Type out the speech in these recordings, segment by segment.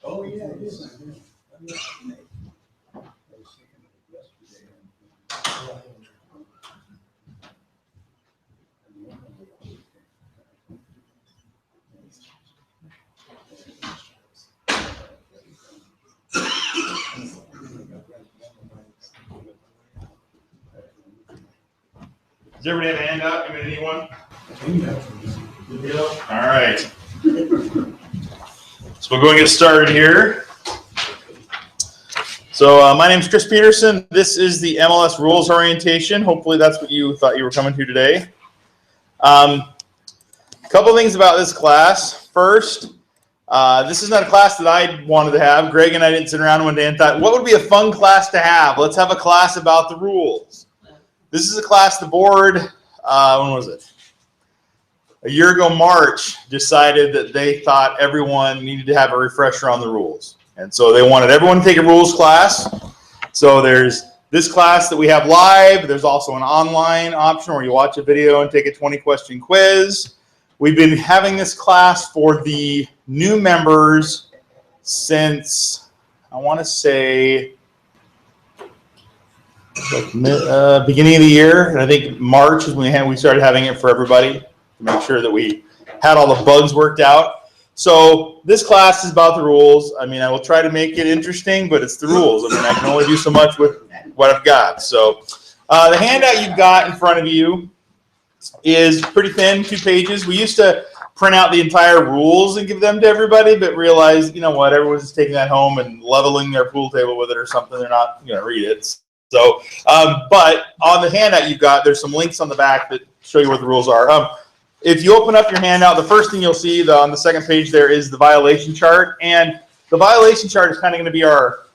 Oh, yeah, it is. Does everybody have a handout? Anybody need one? All right. So we'll go and get started here. So my name is Chris Peterson. This is the MLS Rules orientation. Hopefully that's what you thought you were coming to today. A couple things about this class. First, This is not a class that I wanted to have. Greg and I didn't sit around one day and thought, what would be a fun class to have? Let's have a class about the rules. This is a class the board, when was it? A year ago, March, decided that they thought everyone needed to have a refresher on the rules. And so they wanted everyone to take a rules class. So there's this class that we have live. There's also an online option where you watch a video and take a 20-question quiz. We've been having this class for the new members since, I want to say, like beginning of the year. And I think March is when we started having it for everybody to make sure that we had all the bugs worked out. So this class is about the rules. I mean, I will try to make it interesting, but it's the rules. I mean, I can only do so much with what I've got. So the handout you've got in front of you is pretty thin, 2 pages. We used to print out the entire rules and give them to everybody, but realized, you know what, everyone's just taking that home and leveling their pool table with it or something. They're not going to read it. So, but on the handout you've got, there's some links on the back that show you what the rules are. If you open up your handout, the first thing you'll see on the second page there is the violation chart. And the violation chart is kind of going to be our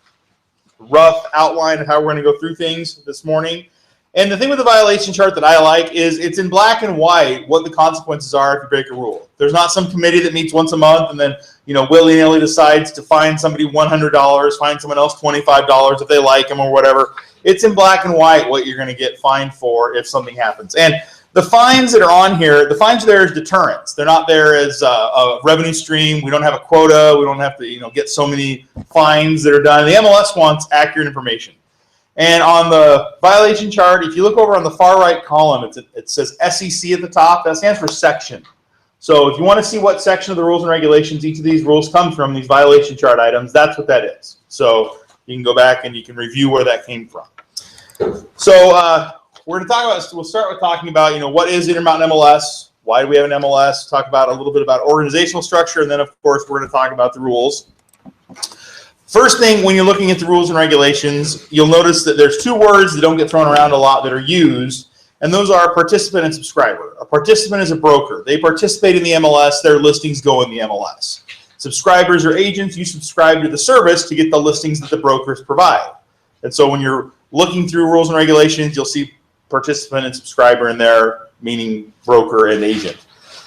rough outline of how we're going to go through things this morning. And the thing with the violation chart that I like is it's in black and white what the consequences are if you break a rule. There's not some committee that meets once a month and then, you know, willy-nilly decides to fine somebody $100, fine someone else $25 if they like them or whatever. It's in black and white what you're going to get fined for if something happens. And the fines that are on here, the fines are there as deterrents. They're not there as a revenue stream. We don't have a quota. We don't have to, you know, get so many fines that are done. The MLS wants accurate information. And on the violation chart, if you look over on the far right column, it says SEC at the top. That stands for section. So if you want to see what section of the rules and regulations each of these rules come from, these violation chart items, that's what that is. So you can go back and you can review where that came from. So we're going to talk about, we'll start with talking about, you know, what is Intermountain MLS? Why do we have an MLS? Talk about a little bit about organizational structure. And then, of course, we're going to talk about the rules. First thing, when you're looking at the rules and regulations, you'll notice that there's 2 words that don't get thrown around a lot that are used, and those are participant and subscriber. A participant is a broker. They participate in the MLS. Their listings go in the MLS. Subscribers are agents. You subscribe to the service to get the listings that the brokers provide. And so when you're looking through rules and regulations, you'll see participant and subscriber in there, meaning broker and agent.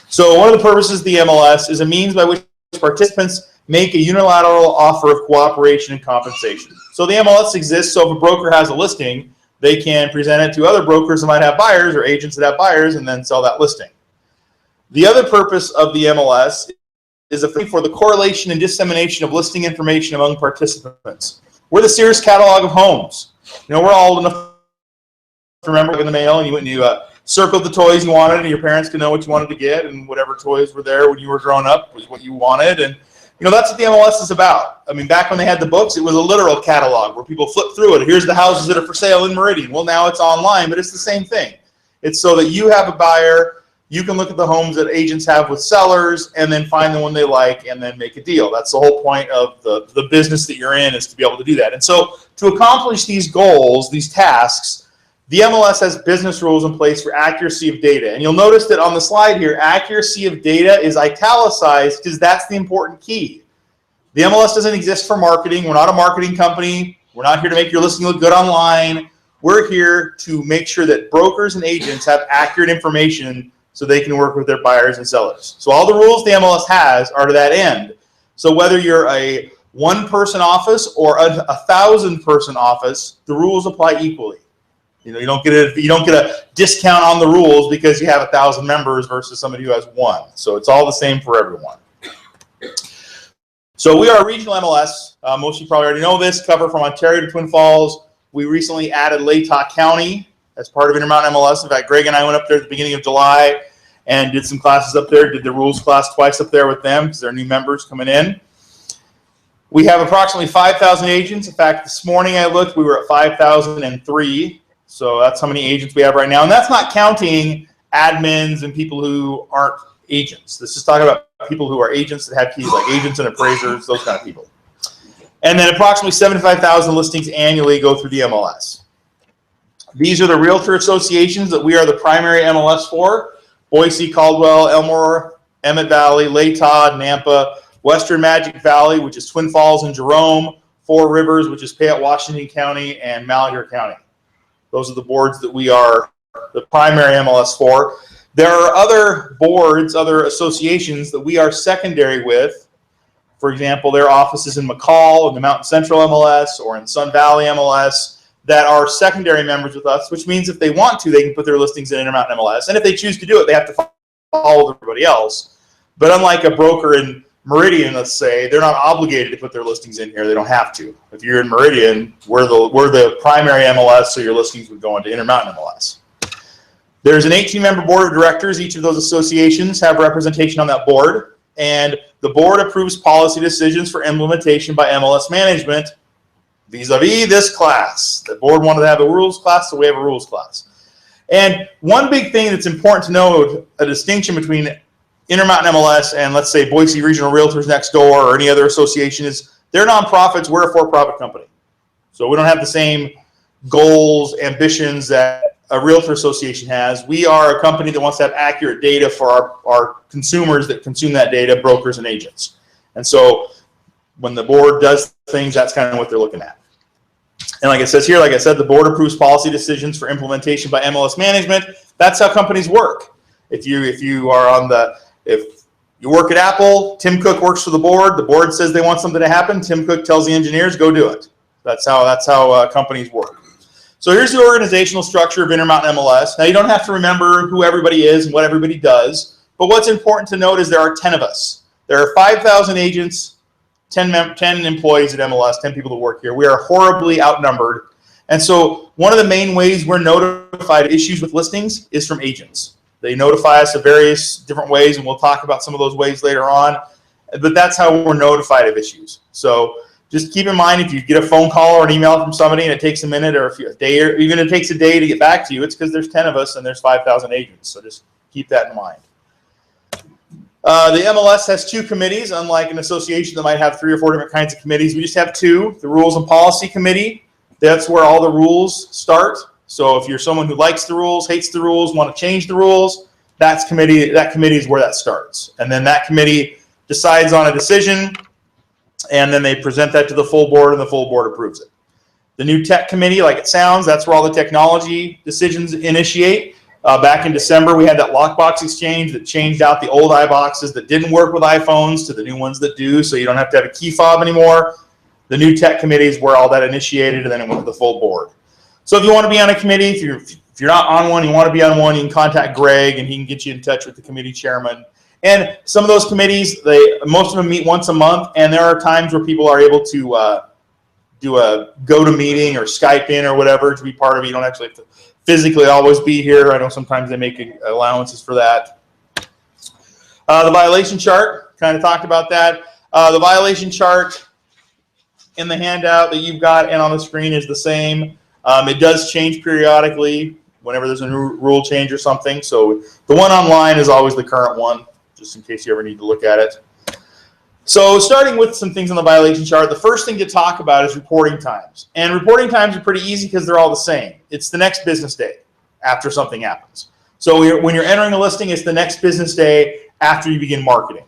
So one of the purposes of the MLS is a means by which participants make a unilateral offer of cooperation and compensation. So the MLS exists, so if a broker has a listing, they can present it to other brokers that might have buyers or agents that have buyers and then sell that listing. The other purpose of the MLS is for the correlation and dissemination of listing information among participants. We're the Sears catalog of homes. You know, we're all old enough to remember in the mail, and you went and you circled the toys you wanted, and your parents could know what you wanted to get, and whatever toys were there when you were growing up was what you wanted. And you know, that's what the MLS is about. I mean, back when they had the books, it was a literal catalog where people flip through it. Here's the houses that are for sale in Meridian. Well, now it's online, but it's the same thing. It's so that you have a buyer, you can look at the homes that agents have with sellers, and then find the one they like, and then make a deal. That's the whole point of the business that you're in, is to be able to do that. And so to accomplish these goals, these tasks, the MLS has business rules in place for accuracy of data. And you'll notice that on the slide here, accuracy of data is italicized because that's the important key. The MLS doesn't exist for marketing. We're not a marketing company. We're not here to make your listing look good online. We're here to make sure that brokers and agents have accurate information so they can work with their buyers and sellers. So all the rules the MLS has are to that end. So whether you're a 1-person office or a 1,000-person office, the rules apply equally. You know, you don't get a discount on the rules because you have 1,000 members versus somebody who has 1. So it's all the same for everyone. So we are a regional MLS. Most of you probably already know this. Cover from Ontario to Twin Falls. We recently added Latah County as part of Intermountain MLS. In fact, Greg and I went up there at the beginning of July and did some classes up there. Did the rules class twice up there with them because they're new members coming in. We have approximately 5,000 agents. In fact, this morning I looked, we were at 5,003. So that's how many agents we have right now. And that's not counting admins and people who aren't agents. This is talking about people who are agents that have keys, like agents and appraisers, those kind of people. And then approximately 75,000 listings annually go through the MLS. These are the realtor associations that we are the primary MLS for. Boise, Caldwell, Elmore, Emmett Valley, Latah, Nampa. Western Magic Valley, which is Twin Falls and Jerome, Four Rivers, which is Payette, Washington County, and Malheur County. Those are the boards that we are the primary MLS for. There are other boards, other associations that we are secondary with. For example, there are offices in McCall, in the Mountain Central MLS, or in Sun Valley MLS that are secondary members with us, which means if they want to, they can put their listings in Intermountain MLS. And if they choose to do it, they have to follow everybody else. But unlike a broker in Meridian, let's say, they're not obligated to put their listings in here. They don't have to. If you're in Meridian, we're the primary MLS, so your listings would go into Intermountain MLS. There's an 18-member board of directors. Each of those associations have representation on that board, and the board approves policy decisions for implementation by MLS management vis-a-vis this class. The board wanted to have a rules class, so we have a rules class. And one big thing that's important to note, a distinction between Intermountain MLS and, let's say, Boise Regional Realtors next door or any other association, is they're nonprofits, we're a for-profit company. So we don't have the same goals, ambitions that a realtor association has. We are a company that wants to have accurate data for our consumers that consume that data, brokers and agents. And so when the board does things, that's kind of what they're looking at. And like it says here, like I said, the board approves policy decisions for implementation by MLS management. That's how companies work. If you work at Apple, Tim Cook works for the board says they want something to happen, Tim Cook tells the engineers, go do it. That's how companies work. So here's the organizational structure of Intermountain MLS. Now, you don't have to remember who everybody is and what everybody does, but what's important to note is there are 10 of us. There are 5,000 agents, 10 employees at MLS, 10 people that work here. We are horribly outnumbered. And so one of the main ways we're notified of issues with listings is from agents. They notify us of various different ways, and we'll talk about some of those ways later on. But that's how we're notified of issues. So just keep in mind, if you get a phone call or an email from somebody and it takes a minute or a day, or even it takes a day to get back to you, it's because there's 10 of us and there's 5,000 agents. So just keep that in mind. The MLS has 2 committees, unlike an association that might have 3 or 4 different kinds of committees. We just have 2. The Rules and Policy Committee, that's where all the rules start. So if you're someone who likes the rules, hates the rules, want to change the rules, that committee is where that starts. And then that committee decides on a decision, and then they present that to the full board, and the full board approves it. The new tech committee, like it sounds, that's where all the technology decisions initiate. Back in December, we had that lockbox exchange that changed out the old iBoxes that didn't work with iPhones to the new ones that do, so you don't have to have a key fob anymore. The new tech committee is where all that initiated, and then it went to the full board. So if you want to be on a committee, if you're not on one, you want to be on one, you can contact Greg, and he can get you in touch with the committee chairman. And some of those committees, most of them meet once a month, and there are times where people are able to do a go-to-meeting or Skype in or whatever to be part of it. You don't actually have to physically always be here. I know sometimes they make allowances for that. The violation chart, kind of talked about that. The violation chart in the handout that you've got and on the screen is the same. It does change periodically whenever there's a new rule change or something. So the one online is always the current one, just in case you ever need to look at it. So starting with some things on the violation chart, the first thing to talk about is reporting times. And reporting times are pretty easy because they're all the same. It's the next business day after something happens. So when you're entering a listing, it's the next business day after you begin marketing.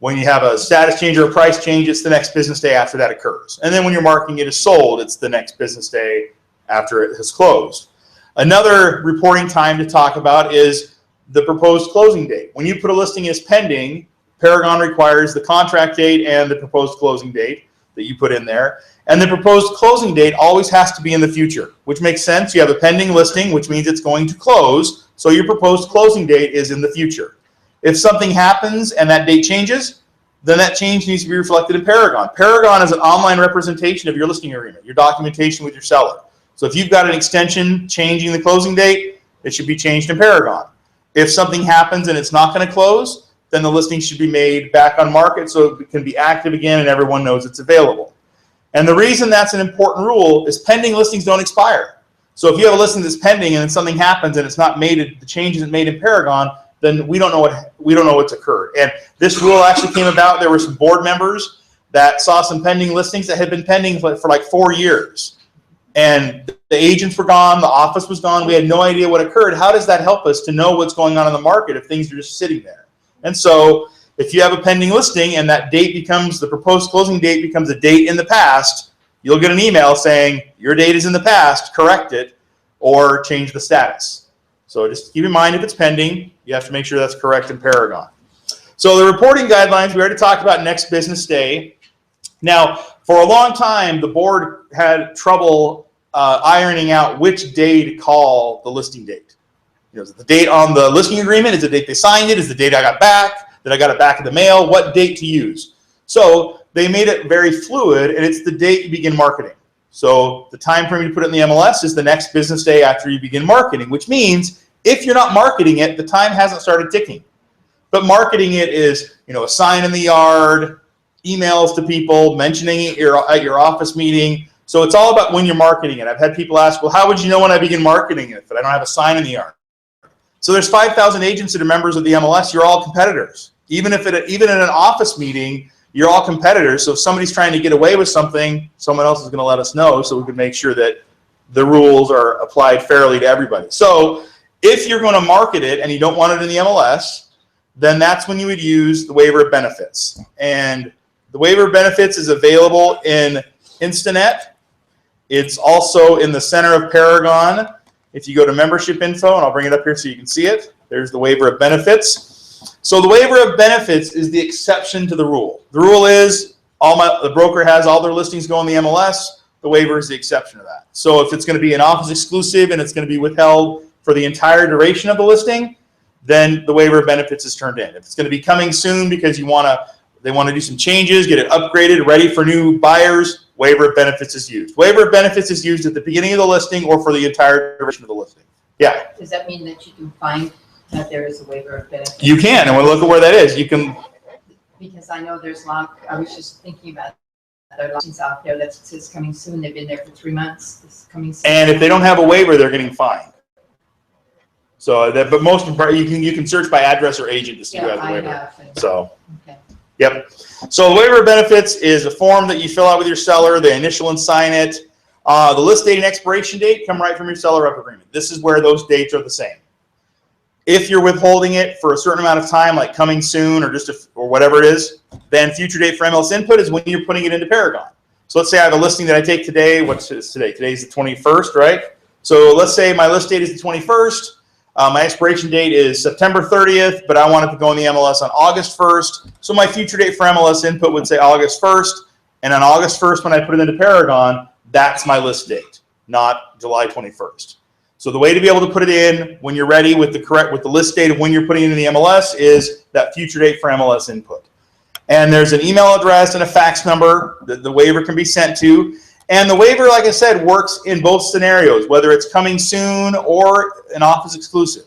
When you have a status change or a price change, it's the next business day after that occurs. And then when you're marking it as sold, it's the next business day after it has closed. Another reporting time to talk about is the proposed closing date. When you put a listing as pending, Paragon requires the contract date and the proposed closing date that you put in there. And the proposed closing date always has to be in the future, which makes sense. You have a pending listing, which means it's going to close. So your proposed closing date is in the future. If something happens and that date changes, then that change needs to be reflected in Paragon. Paragon is an online representation of your listing agreement, your documentation with your seller. So if you've got an extension changing the closing date, it should be changed in Paragon. If something happens and it's not going to close, then the listing should be made back on market so it can be active again and everyone knows it's available. And the reason that's an important rule is pending listings don't expire. So if you have a listing that's pending and then something happens and it's not made, the change isn't made in Paragon, then we don't know what's occurred. And this rule actually came about. There were some board members that saw some pending listings that had been pending for like 4 years. And the agents were gone, the office was gone, we had no idea what occurred. How does that help us to know what's going on in the market if things are just sitting there? And so if you have a pending listing and that date becomes, the proposed closing date becomes a date in the past, you'll get an email saying your date is in the past, correct it, or change the status. So just keep in mind, if it's pending, you have to make sure that's correct in Paragon. So the reporting guidelines, we already talked about next business day. Now, for a long time, the board had trouble ironing out which day to call the listing date. You know, is it the date on the listing agreement? Is it the date they signed it? Is it the date I got back? Did I got it back in the mail? What date to use? So they made it very fluid, and it's the date you begin marketing. So the time frame you put it in the MLS is the next business day after you begin marketing, which means if you're not marketing it, the time hasn't started ticking. But marketing it is, you know, a sign in the yard, emails to people, mentioning it at your office meeting. So it's all about when you're marketing it. I've had people ask, well, how would you know when I begin marketing it if I don't have a sign in the yard? So there's 5,000 agents that are members of the MLS. You're all competitors. Even in an office meeting, you're all competitors. So if somebody's trying to get away with something, someone else is going to let us know so we can make sure that the rules are applied fairly to everybody. So if you're going to market it and you don't want it in the MLS, then that's when you would use the waiver of benefits. And the waiver of benefits is available in Instanet. It's also in the center of Paragon. If you go to membership info, and I'll bring it up here so you can see it, there's the waiver of benefits. So the waiver of benefits is the exception to the rule. The rule is the broker has all their listings go in the MLS. The waiver is the exception to that. So if it's going to be an office exclusive and it's going to be withheld for the entire duration of the listing, then the waiver of benefits is turned in. If it's going to be coming soon because they want to do some changes, get it upgraded, ready for new buyers, waiver of benefits is used. Waiver of benefits is used at the beginning of the listing or for the entire duration of the listing. Yeah. Does that mean that you can find that there is a waiver of benefits? You can, and we'll look at where that is. You can. Because I know there's I was just thinking about there are listings out there that says coming soon. They've been there for 3 months. It's coming soon. And if they don't have a waiver, they're getting fined. So but most you can search by address or agent to see who has the waiver. So. Okay. Yep. So the waiver of benefits is a form that you fill out with your seller. They initial and sign it. The list date and expiration date come right from your seller rep agreement. This is where those dates are the same. If you're withholding it for a certain amount of time, like coming soon or or whatever it is, then future date for MLS input is when you're putting it into Paragon. So let's say I have a listing that I take today. What's today? Today's the 21st, right? So let's say my list date is the 21st. My expiration date is September 30th, but I want it to go in the MLS on August 1st. So my future date for MLS input would say August 1st. And on August 1st, when I put it into Paragon, that's my list date, not July 21st. So the way to be able to put it in when you're ready with the list date of when you're putting it in the MLS is that future date for MLS input. And there's an email address and a fax number that the waiver can be sent to. And the waiver, like I said, works in both scenarios, whether it's coming soon or an office exclusive.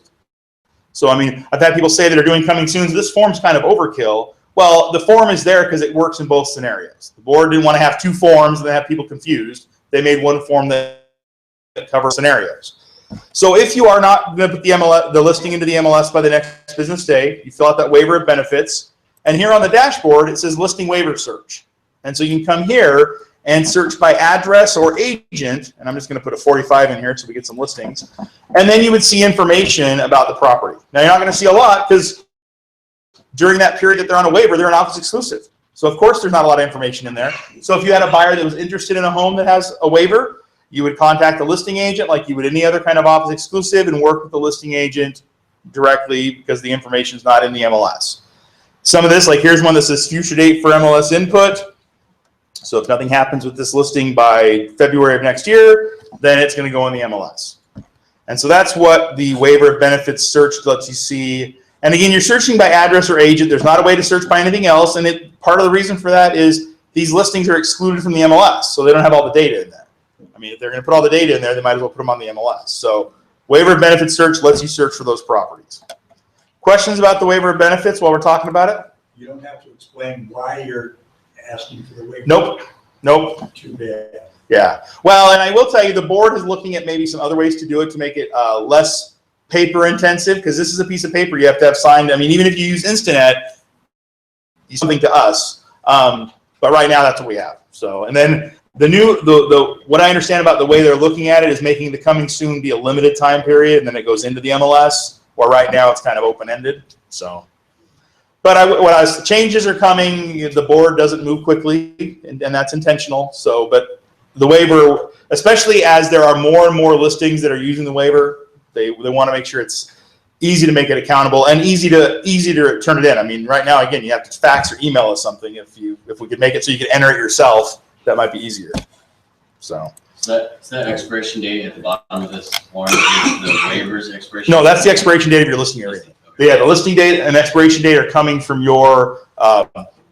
So, I mean, I've had people say that are doing coming soon. So this form's kind of overkill. Well, the form is there because it works in both scenarios. The board didn't want to have two forms and then have people confused. They made one form that covers scenarios. So if you are not going to put the listing into the MLS by the next business day, you fill out that waiver of benefits. And here on the dashboard, it says listing waiver search. And so you can come here and search by address or agent. And I'm just going to put a 45 in here so we get some listings. And then you would see information about the property. Now, you're not going to see a lot because during that period that they're on a waiver, they're an office exclusive. So, of course, there's not a lot of information in there. So if you had a buyer that was interested in a home that has a waiver, you would contact the listing agent like you would any other kind of office exclusive and work with the listing agent directly because the information is not in the MLS. Some of this, like here's one that says future date for MLS input. So if nothing happens with this listing by February of next year, then it's going to go in the MLS. And so that's what the waiver of benefits search lets you see. And again, you're searching by address or agent. There's not a way to search by anything else. And part of the reason for that is these listings are excluded from the MLS, so they don't have all the data in there. I mean, if they're going to put all the data in there, they might as well put them on the MLS. So waiver of benefits search lets you search for those properties. Questions about the waiver of benefits while we're talking about it? You don't have to explain why you're asking for the waiver. Nope. Nope. Too bad. Yeah. Well, and I will tell you, the board is looking at maybe some other ways to do it to make it less paper intensive, because this is a piece of paper you have to have signed. I mean, even if you use Instanet, it's something to us. But right now, that's what we have. So, and then what I understand about the way they're looking at it is making the coming soon be a limited time period, and then it goes into the MLS. Where right now it's kind of open ended. So, But changes are coming. The board doesn't move quickly, and that's intentional. So, but the waiver, especially as there are more and more listings that are using the waiver, they want to make sure it's easy to make it accountable and easy to turn it in. I mean, right now, again, you have to fax or email us something. If we could make it so you could enter it yourself, that might be easier. So. Is that expiration date at the bottom of this form? Is the waivers expiration? No, that's the expiration date of your listing agreement. Yeah, the listing date and expiration date are coming from your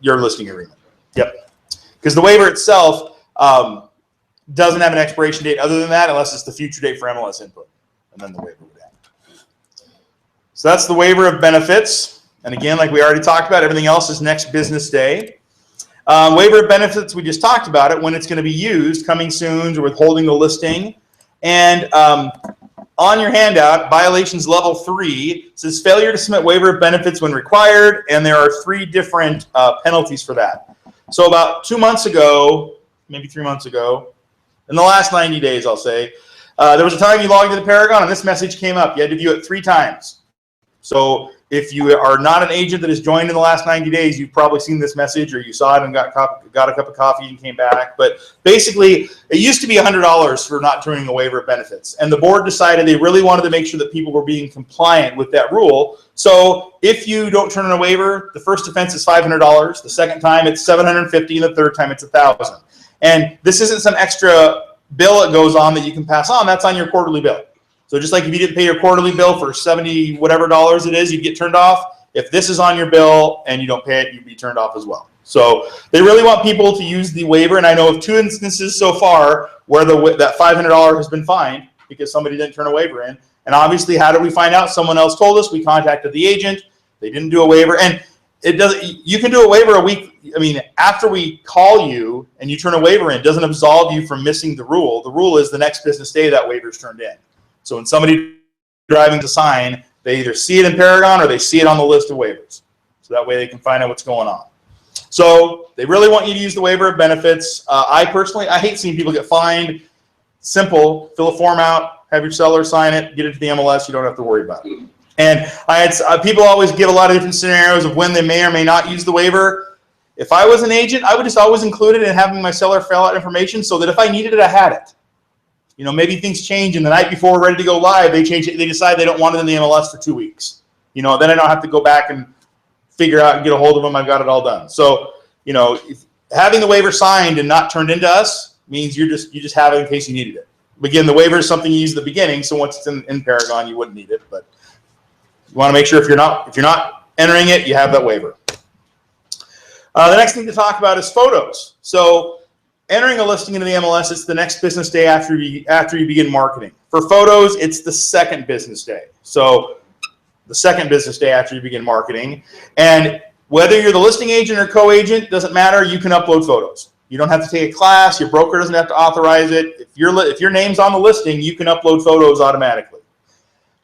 listing agreement. Yep. Because the waiver itself doesn't have an expiration date other than that, unless it's the future date for MLS input, and then the waiver would end. So that's the waiver of benefits. And again, like we already talked about, everything else is next business day. Waiver of benefits, we just talked about it, when it's going to be used, coming soon, or withholding the listing. And on your handout, violations level 3 says failure to submit waiver of benefits when required, and there are 3 different penalties for that. So about 2 months ago, maybe 3 months ago, in the last 90 days, I'll say, there was a time you logged into Paragon and this message came up. You had to view it 3 times. So if you are not an agent that has joined in the last 90 days, you've probably seen this message, or you saw it and got a cup of coffee and came back. But basically, it used to be $100 for not turning a waiver of benefits. And the board decided they really wanted to make sure that people were being compliant with that rule. So if you don't turn in a waiver, the first offense is $500. The second time, it's $750, and the third time, it's $1,000. And this isn't some extra bill that goes on that you can pass on. That's on your quarterly bill. So just like if you didn't pay your quarterly bill for $70 whatever it is, you'd get turned off. If this is on your bill and you don't pay it, you'd be turned off as well. So they really want people to use the waiver. And I know of 2 instances so far where that $500 has been fined because somebody didn't turn a waiver in. And obviously, how did we find out? Someone else told us. We contacted the agent. They didn't do a waiver. And you can do a waiver a week. I mean, after we call you and you turn a waiver in, it doesn't absolve you from missing the rule. The rule is the next business day that waiver is turned in. So when somebody driving to sign, they either see it in Paragon or they see it on the list of waivers. So that way they can find out what's going on. So they really want you to use the waiver of benefits. I hate seeing people get fined. Simple, fill a form out, have your seller sign it, get it to the MLS. You don't have to worry about it. And people always give a lot of different scenarios of when they may or may not use the waiver. If I was an agent, I would just always include it in having my seller fill out information so that if I needed it, I had it. You know, maybe things change and the night before we're ready to go live, they change it. They decide they don't want it in the MLS for 2 weeks. You know, then I don't have to go back and figure out and get a hold of them. I've got it all done. So, you know, having the waiver signed and not turned into us means you just have it in case you needed it. Again, the waiver is something you use at the beginning. So once it's in Paragon, you wouldn't need it. But you want to make sure if you're not entering it, you have that waiver. The next thing to talk about is photos. So entering a listing into the MLS, it's the next business day after you begin marketing. For photos, it's the second business day. So the second business day after you begin marketing. And whether you're the listing agent or co-agent, doesn't matter, you can upload photos. You don't have to take a class, your broker doesn't have to authorize it. If your name's on the listing, you can upload photos automatically.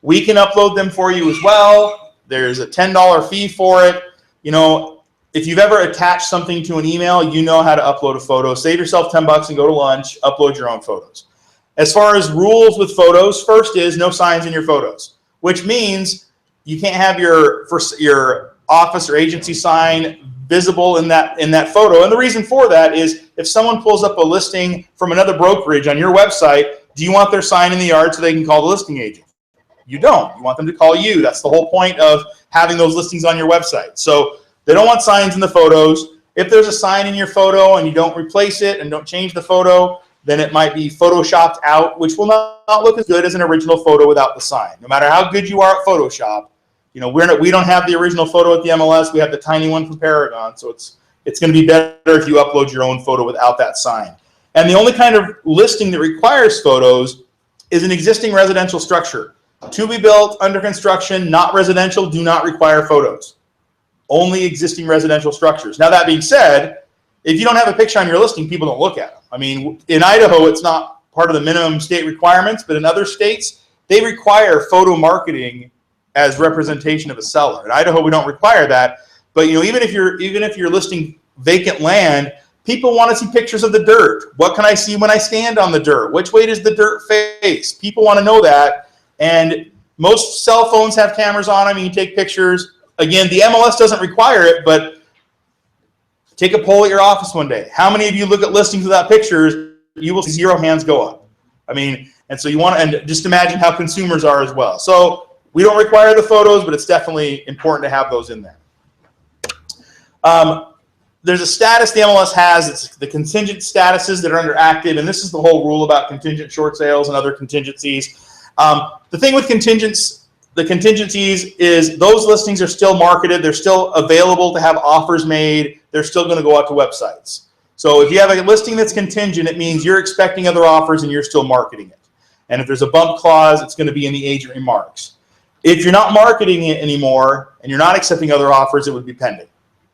We can upload them for you as well. There's a $10 fee for it. You know, if you've ever attached something to an email, you know how to upload a photo. Save yourself $10 and go to lunch, upload your own photos. As far as rules with photos, first is no signs in your photos, which means you can't have your office or agency sign visible in that photo. And the reason for that is if someone pulls up a listing from another brokerage on your website, do you want their sign in the yard so they can call the listing agent? You don't. You want them to call you. That's the whole point of having those listings on your website. So they don't want signs in the photos. If there's a sign in your photo and you don't replace it and don't change the photo, then it might be photoshopped out, which will not look as good as an original photo without the sign. No matter how good you are at Photoshop, you know, we don't have the original photo at the MLS. We have the tiny one from Paragon. So it's going to be better if you upload your own photo without that sign. And the only kind of listing that requires photos is an existing residential structure. To be built, under construction, not residential, do not require photos. Only existing residential structures. Now, that being said, if you don't have a picture on your listing, people don't look at them. I mean, in Idaho, it's not part of the minimum state requirements, but in other states, they require photo marketing as representation of a seller. In Idaho, we don't require that. But you know, even if you're listing vacant land, people want to see pictures of the dirt. What can I see when I stand on the dirt? Which way does the dirt face? People want to know that. And most cell phones have cameras on them. You can take pictures. again, the MLS doesn't require it, but take a poll at your office one day. How many of you look at listings without pictures? You will see 0 hands go up. I mean, and so you want to, and just imagine how consumers are as well. So we don't require the photos, but it's definitely important to have those in there. There's a status the MLS has. It's the contingent statuses that are under active, and this is the whole rule about contingent short sales and other contingencies. The thing with the contingencies is those listings are still marketed. They're still available to have offers made. They're still going to go out to websites. So if you have a listing that's contingent, it means you're expecting other offers and you're still marketing it. And if there's a bump clause, it's going to be in the agent remarks. If you're not marketing it anymore and you're not accepting other offers, it would be pending.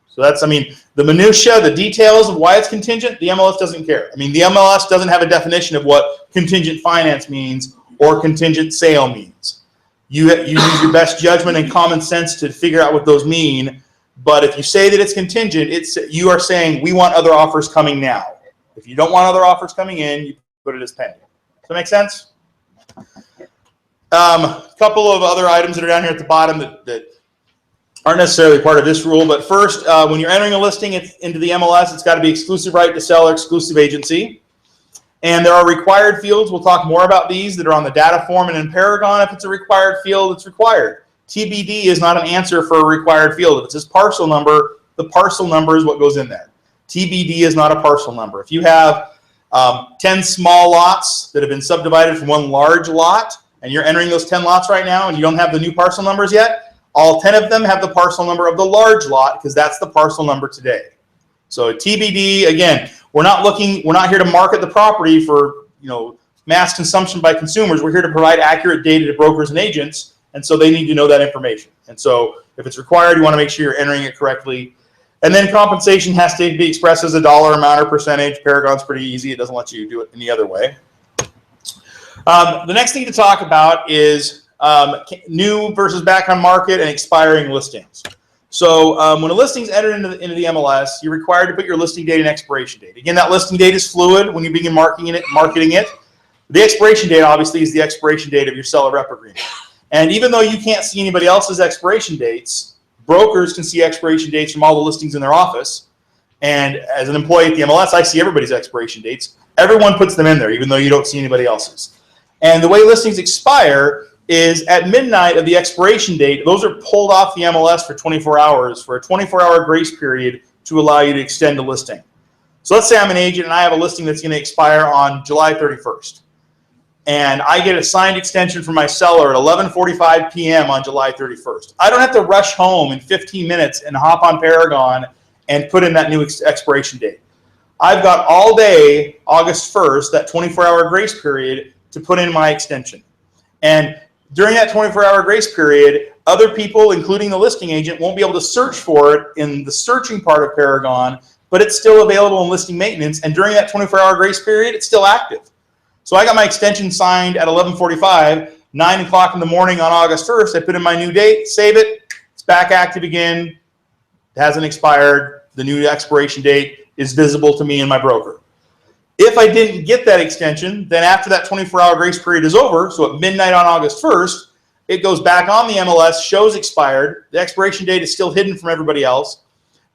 So that's, I mean, the minutia, the details of why it's contingent, the MLS doesn't care. I mean, the MLS doesn't have a definition of what contingent finance means or contingent sale means. You use your best judgment and common sense to figure out what those mean. But if you say that it's contingent, you are saying we want other offers coming now. If you don't want other offers coming in, you put it as pending. Does that make sense? A couple of other items that are down here at the bottom that aren't necessarily part of this rule. But first, when you're entering a listing into the MLS, it's got to be exclusive right to sell or exclusive agency. And there are required fields. We'll talk more about these that are on the data form and in Paragon. If it's a required field, it's required. TBD is not an answer for a required field. If it says parcel number, the parcel number is what goes in there. TBD is not a parcel number. If you have 10 small lots that have been subdivided from one large lot, and you're entering those 10 lots right now and you don't have the new parcel numbers yet, all 10 of them have the parcel number of the large lot because that's the parcel number today. So TBD, again, we're not here to market the property for, mass consumption by consumers. We're here to provide accurate data to brokers and agents, and so they need to know that information. And so if it's required, you want to make sure you're entering it correctly. And then compensation has to be expressed as a dollar amount or percentage. Paragon's pretty easy. It doesn't let you do it any other way. The next thing to talk about is new versus back on market and expiring listings. So when a listing is entered into the MLS, you're required to put your listing date and expiration date. Again, that listing date is fluid when you begin marketing it. The expiration date, obviously, is the expiration date of your seller rep agreement. And even though you can't see anybody else's expiration dates, brokers can see expiration dates from all the listings in their office. And as an employee at the MLS, I see everybody's expiration dates. Everyone puts them in there, even though you don't see anybody else's. And the way listings expire is at midnight of the expiration date, those are pulled off the MLS for 24 hours for a 24-hour grace period to allow you to extend a listing. So let's say I'm an agent and I have a listing that's going to expire on July 31st. And I get a signed extension from my seller at 11:45 p.m. on July 31st. I don't have to rush home in 15 minutes and hop on Paragon and put in that new expiration date. I've got all day, August 1st, that 24-hour grace period to put in my extension. And during that 24-hour grace period, other people, including the listing agent, won't be able to search for it in the searching part of Paragon, but it's still available in listing maintenance. And during that 24-hour grace period, it's still active. So I got my extension signed at 11:45, 9 o'clock in the morning on August 1st. I put in my new date, save it. It's back active again. It hasn't expired. The new expiration date is visible to me and my broker. If I didn't get that extension, then after that 24-hour grace period is over, so at midnight on August 1st, it goes back on the MLS, shows expired. The expiration date is still hidden from everybody else.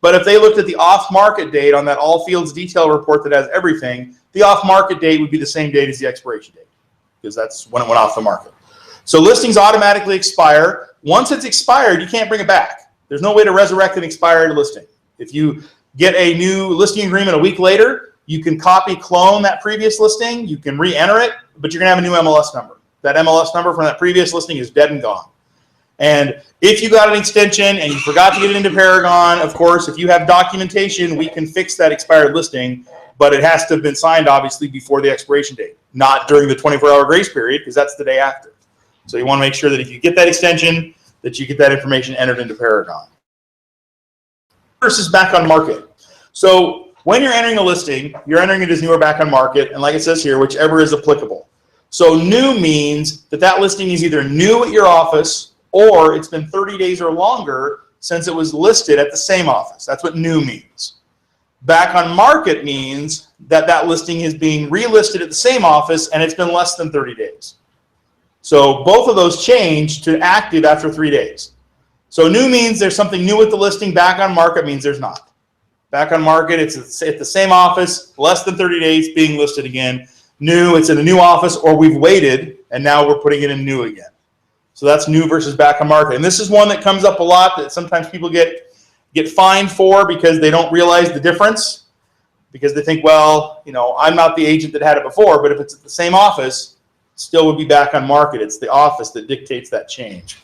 But if they looked at the off-market date on that all fields detail report that has everything, the off-market date would be the same date as the expiration date because that's when it went off the market. So listings automatically expire. Once it's expired, you can't bring it back. There's no way to resurrect an expired listing. If you get a new listing agreement a week later, you can clone that previous listing. You can re-enter it, but you're going to have a new MLS number. That MLS number from that previous listing is dead and gone. And if you got an extension and you forgot to get it into Paragon, of course, if you have documentation, we can fix that expired listing, but it has to have been signed, obviously, before the expiration date, not during the 24-hour grace period, because that's the day after. So you want to make sure that if you get that extension, that you get that information entered into Paragon. Versus back on market. So when you're entering a listing, you're entering it as new or back on market, and like it says here, whichever is applicable. So new means that listing is either new at your office or it's been 30 days or longer since it was listed at the same office. That's what new means. Back on market means that listing is being relisted at the same office and it's been less than 30 days. So both of those change to active after 3 days. So new means there's something new with the listing. Back on market means there's not. Back on market, it's at the same office, less than 30 days, being listed again. New, it's in a new office, or we've waited, and now we're putting it in new again. So that's new versus back on market. And this is one that comes up a lot that sometimes people get fined for because they don't realize the difference. Because they think, well, you know, I'm not the agent that had it before, but if it's at the same office, it still would be back on market. It's the office that dictates that change.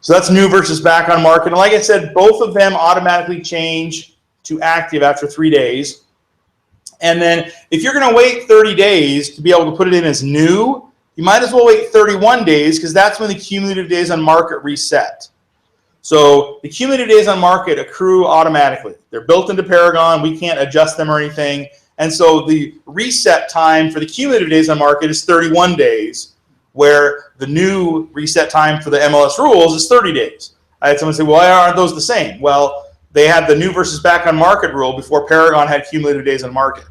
So that's new versus back on market. And like I said, both of them automatically change to active after 3 days. And then if you're going to wait 30 days to be able to put it in as new, you might as well wait 31 days because that's when the cumulative days on market reset. So the cumulative days on market accrue automatically. They're built into Paragon. We can't adjust them or anything. And so the reset time for the cumulative days on market is 31 days, where the new reset time for the MLS rules is 30 days. I had someone say, well, why aren't those the same? Well, they had the new versus back on market rule before Paragon had cumulative days on market.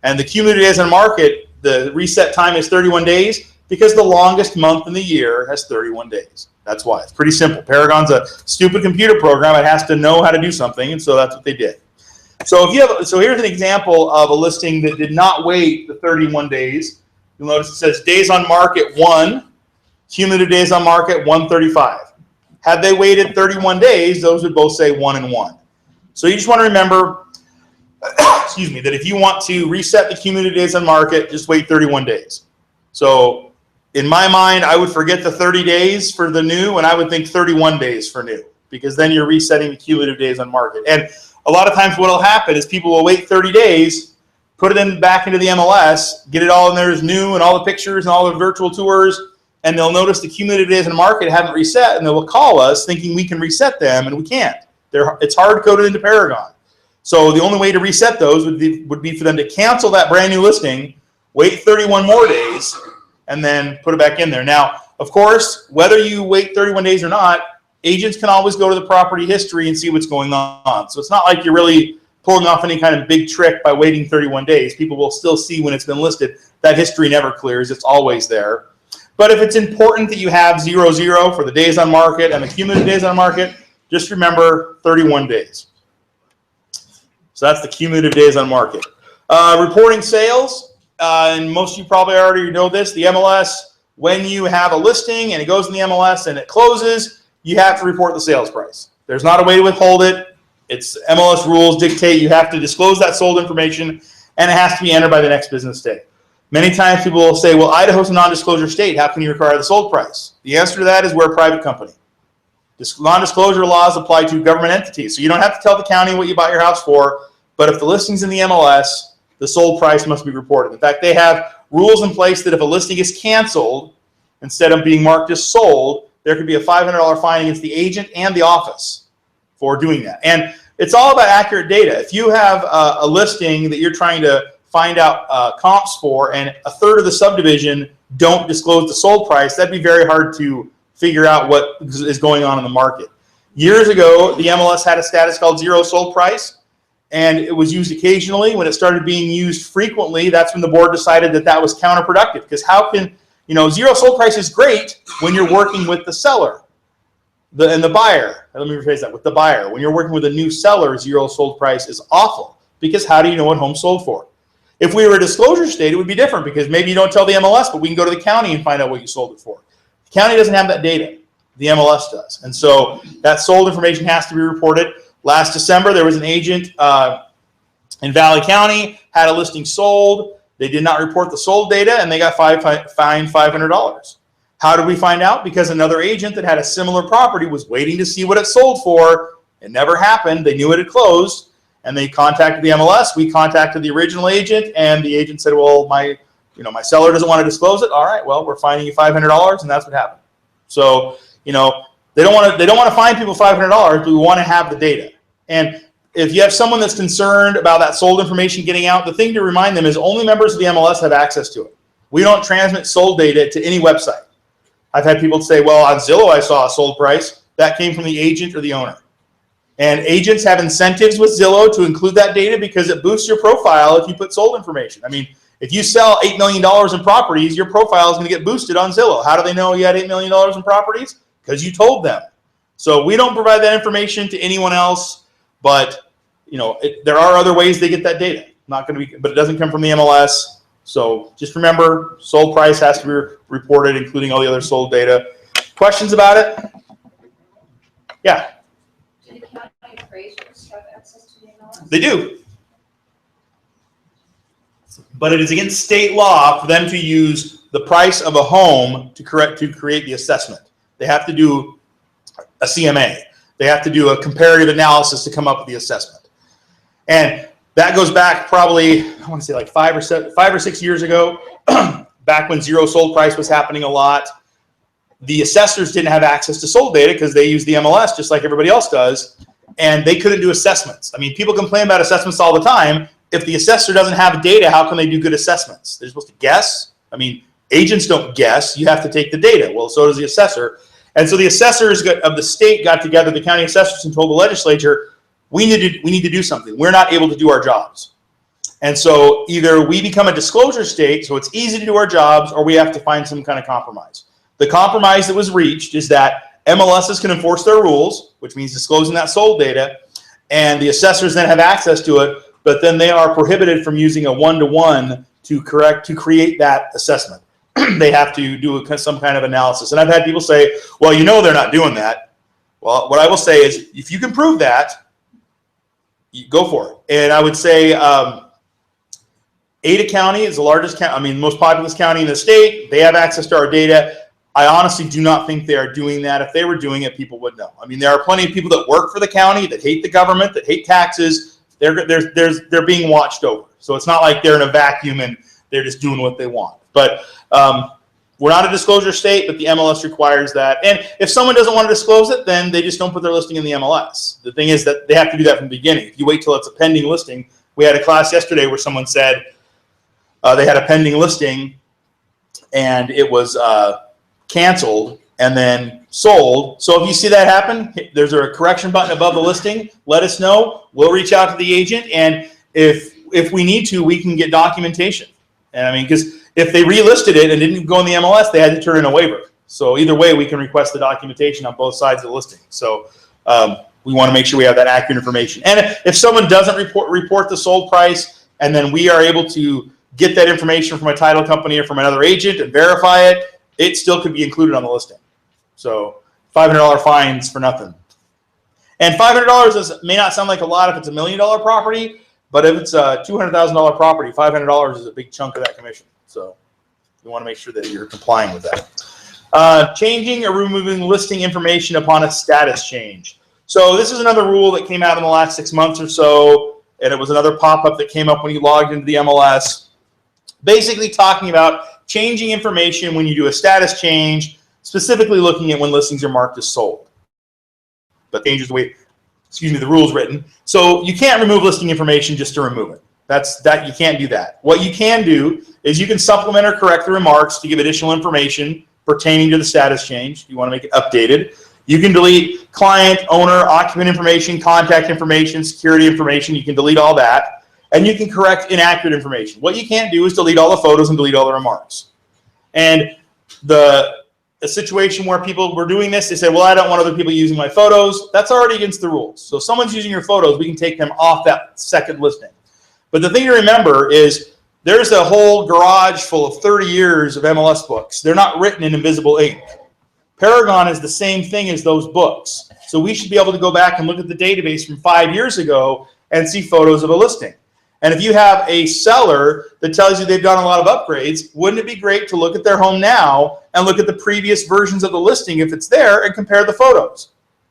And the cumulative days on market, the reset time is 31 days because the longest month in the year has 31 days. That's why. It's pretty simple. Paragon's a stupid computer program. It has to know how to do something, and so that's what they did. So here's an example of a listing that did not wait the 31 days. You'll notice it says days on market 1, cumulative days on market 135. Had they waited 31 days, those would both say 1 and 1. So you just want to remember, excuse me, that if you want to reset the cumulative days on market, just wait 31 days. So in my mind, I would forget the 30 days for the new, and I would think 31 days for new, because then you're resetting the cumulative days on market. And a lot of times what will happen is people will wait 30 days, put it in back into the MLS, get it all in there as new and all the pictures and all the virtual tours, and they'll notice the cumulative days on market haven't reset, and they will call us thinking we can reset them, and we can't. It's hard-coded into Paragon. So the only way to reset those would be for them to cancel that brand new listing, wait 31 more days, and then put it back in there. Now, of course, whether you wait 31 days or not, agents can always go to the property history and see what's going on. So it's not like you're really pulling off any kind of big trick by waiting 31 days. People will still see when it's been listed. That history never clears. It's always there. But if it's important that you have 00 for the days on market and the cumulative days on market, just remember 31 days. So that's the cumulative days on market. Reporting sales. And most of you probably already know this, the MLS, when you have a listing and it goes in the MLS and it closes, you have to report the sales price. There's not a way to withhold it. It's MLS rules dictate you have to disclose that sold information, and it has to be entered by the next business day. Many times people will say, well, Idaho's a non-disclosure state. How can you require the sold price? The answer to that is we're a private company. Non-disclosure laws apply to government entities. So you don't have to tell the county what you bought your house for, but if the listing's in the MLS, the sold price must be reported. In fact, they have rules in place that if a listing is canceled, instead of being marked as sold, there could be a $500 fine against the agent and the office for doing that. And it's all about accurate data. If you have a listing that you're trying to find out comps for, and a third of the subdivision don't disclose the sold price, that'd be very hard to figure out what is going on in the market. Years ago, the MLS had a status called 0 sold price, and it was used occasionally. When it started being used frequently, that's when the board decided that that was counterproductive, because how can, 0 sold price is great when you're working with the seller and the buyer. Let me rephrase that, with the buyer. When you're working with a new seller, 0 sold price is awful, because how do you know what home sold for? If we were a disclosure state, it would be different, because maybe you don't tell the MLS, but we can go to the county and find out what you sold it for. The county doesn't have that data. The MLS does. And so that sold information has to be reported. Last December, there was an agent in Valley County, had a listing sold. They did not report the sold data, and they got fined $500. How did we find out? Because another agent that had a similar property was waiting to see what it sold for. It never happened. They knew it had closed, and they contacted the MLS. We contacted the original agent, and the agent said, well, my seller doesn't want to disclose it. All right, well, we're fining you $500, and that's what happened. So, they don't want to fine people $500, but we want to have the data. And if you have someone that's concerned about that sold information getting out, the thing to remind them is only members of the MLS have access to it. We don't transmit sold data to any website. I've had people say, well, on Zillow I saw a sold price. That came from the agent or the owner. And agents have incentives with Zillow to include that data because it boosts your profile if you put sold information. I mean, if you sell $8 million in properties, your profile is going to get boosted on Zillow. How do they know you had $8 million in properties? Because you told them. So we don't provide that information to anyone else, but you know, there are other ways they get that data. Not going to be, but it doesn't come from the MLS. So just remember, sold price has to be reported, including all the other sold data. Questions about it? Yeah. Do the county appraisers have access to the MLS? They do. But it is against state law for them to use the price of a home to create the assessment. They have to do a CMA. They have to do a comparative analysis to come up with the assessment. And that goes back probably, I want to say like 5 or 6 years ago, back when zero sold price was happening a lot. The assessors didn't have access to sold data because they use the MLS just like everybody else does, and they couldn't do assessments. I mean, people complain about assessments all the time. If the assessor doesn't have data, how can they do good assessments? They're supposed to guess. I mean, agents don't guess. You have to take the data. Well, so does the assessor. And so the assessors of the state got together, the county assessors, and told the legislature, we need to do something. We're not able to do our jobs. And so either we become a disclosure state, so it's easy to do our jobs, or we have to find some kind of compromise. The compromise that was reached is that MLSs can enforce their rules, which means disclosing that sold data, and the assessors then have access to it, but then they are prohibited from using a one-to-one to create that assessment. They have to do some kind of analysis. And I've had people say, well, you know they're not doing that. Well, what I will say is, if you can prove that, you go for it. And I would say Ada County is the largest county, I mean, most populous county in the state. They have access to our data. I honestly do not think they are doing that. If they were doing it, people would know. I mean, there are plenty of people that work for the county, that hate the government, that hate taxes. They're being watched over. So it's not like they're in a vacuum and they're just doing what they want. But we're not a disclosure state, but the MLS requires that. And if someone doesn't want to disclose it, then they just don't put their listing in the MLS. The thing is that they have to do that from the beginning. If you wait till it's a pending listing, we had a class yesterday where someone said they had a pending listing and it was canceled and then sold. So if you see that happen, there's a correction button above the listing. Let us know. We'll reach out to the agent, and if we need to, we can get documentation. And I mean, because if they relisted it and didn't go in the MLS, they had to turn in a waiver. So either way, we can request the documentation on both sides of the listing. So we want to make sure we have that accurate information. And if someone doesn't report the sold price, and then we are able to get that information from a title company or from another agent and verify it, it still could be included on the listing. So $500 fines for nothing. And $500 may not sound like a lot if it's $1 million property, but if it's a $200,000 property, $500 is a big chunk of that commission. So you want to make sure that you're complying with that. Changing or removing listing information upon a status change. So this is another rule that came out in the last 6 months or so, and it was another pop-up that came up when you logged into the MLS. Basically talking about changing information when you do a status change, specifically looking at when listings are marked as sold. But changes the way, the rule's written. So you can't remove listing information just to remove it. You can't do that. What you can do is you can supplement or correct the remarks to give additional information pertaining to the status change. You want to make it updated. You can delete client, owner, occupant information, contact information, security information. You can delete all that. And you can correct inaccurate information. What you can't do is delete all the photos and delete all the remarks. And a situation where people were doing this, they said, well, I don't want other people using my photos. That's already against the rules. So if someone's using your photos, we can take them off that second listing. But the thing to remember is there's a whole garage full of 30 years of MLS books. They're not written in invisible ink. Paragon is the same thing as those books. So we should be able to go back and look at the database from 5 years ago and see photos of a listing. And if you have a seller that tells you they've done a lot of upgrades, wouldn't it be great to look at their home now and look at the previous versions of the listing if it's there and compare the photos?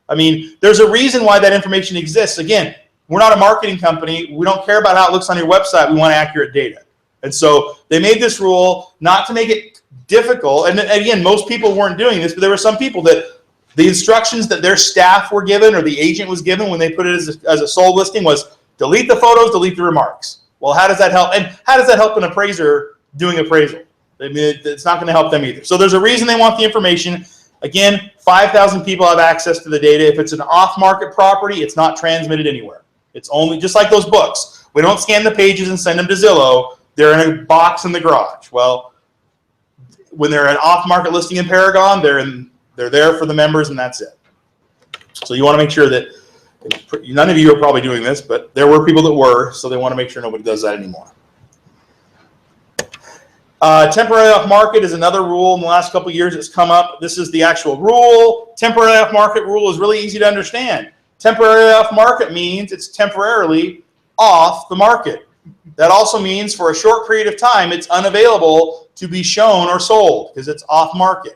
I mean, there's a reason why that information exists. Again, we're not a marketing company. We don't care about how it looks on your website. We want accurate data. And so they made this rule not to make it difficult. And again, most people weren't doing this, but there were some people that the instructions that their staff were given or the agent was given when they put it as a sold listing was delete the photos, delete the remarks. Well, how does that help? And how does that help an appraiser doing appraisal? I mean, it's not going to help them either. So there's a reason they want the information. Again, 5,000 people have access to the data. If it's an off-market property, it's not transmitted anywhere. It's only just like those books. We don't scan the pages and send them to Zillow. They're in a box in the garage. Well, when they're an off-market listing in Paragon, they're there for the members, and that's it. So you want to make sure that none of you are probably doing this, but there were people that were, so they want to make sure nobody does that anymore. Temporarily off market is another rule in the last couple of years that's come up. This is the actual rule. Temporarily off market rule is really easy to understand. Temporarily off market means it's temporarily off the market. That also means for a short period of time, it's unavailable to be shown or sold because it's off market.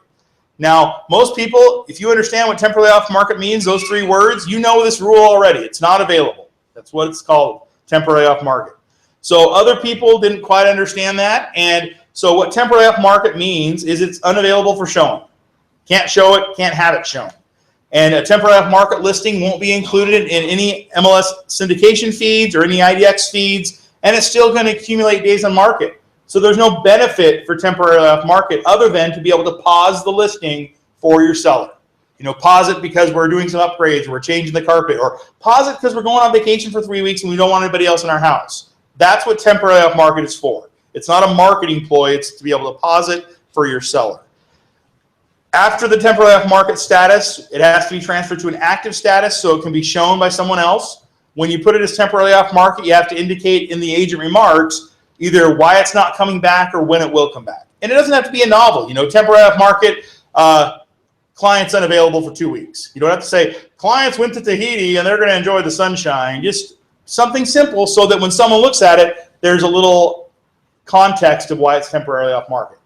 Now, most people, if you understand what temporarily off market means, those 3 words, you know this rule already. It's not available. That's what it's called, temporarily off market. So other people didn't quite understand that. And so what temporarily off market means is it's unavailable for showing. Can't show it, can't have it shown. And a temporary off market listing won't be included in any MLS syndication feeds or any IDX feeds, and it's still going to accumulate days on market. So there's no benefit for temporarily off market other than to be able to pause the listing for your seller. You know, pause it because we're doing some upgrades, we're changing the carpet, or pause it because we're going on vacation for 3 weeks and we don't want anybody else in our house. That's what temporarily off market is for. It's not a marketing ploy, it's to be able to pause it for your seller. After the temporarily off market status, it has to be transferred to an active status so it can be shown by someone else. When you put it as temporarily off market, you have to indicate in the agent remarks either why it's not coming back or when it will come back. And it doesn't have to be a novel. You know, temporarily off market, clients unavailable for 2 weeks. You don't have to say, clients went to Tahiti and they're going to enjoy the sunshine. Just something simple so that when someone looks at it, there's a little context of why it's temporarily off market.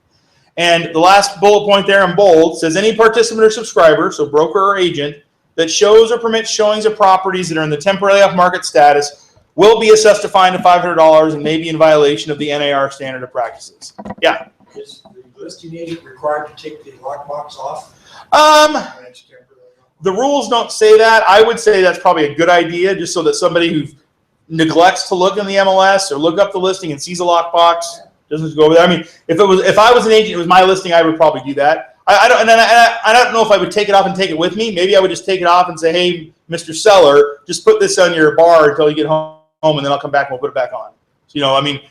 And the last bullet point there in bold says any participant or subscriber, so broker or agent, that shows or permits showings of properties that are in the temporarily off market status will be assessed a fine of $500 and may be in violation of the NAR standard of practices. Yeah. Is the listing agent required to take the lockbox off? The rules don't say that. I would say that's probably a good idea, just so that somebody who neglects to look in the MLS or look up the listing and sees a lockbox doesn't go over there. I mean, if I was an agent, it was my listing, I would probably do that. I don't know if I would take it off and take it with me. Maybe I would just take it off and say, hey, Mr. Seller, just put this on your bar until you get home, and then I'll come back and we'll put it back on. So, you know, I mean,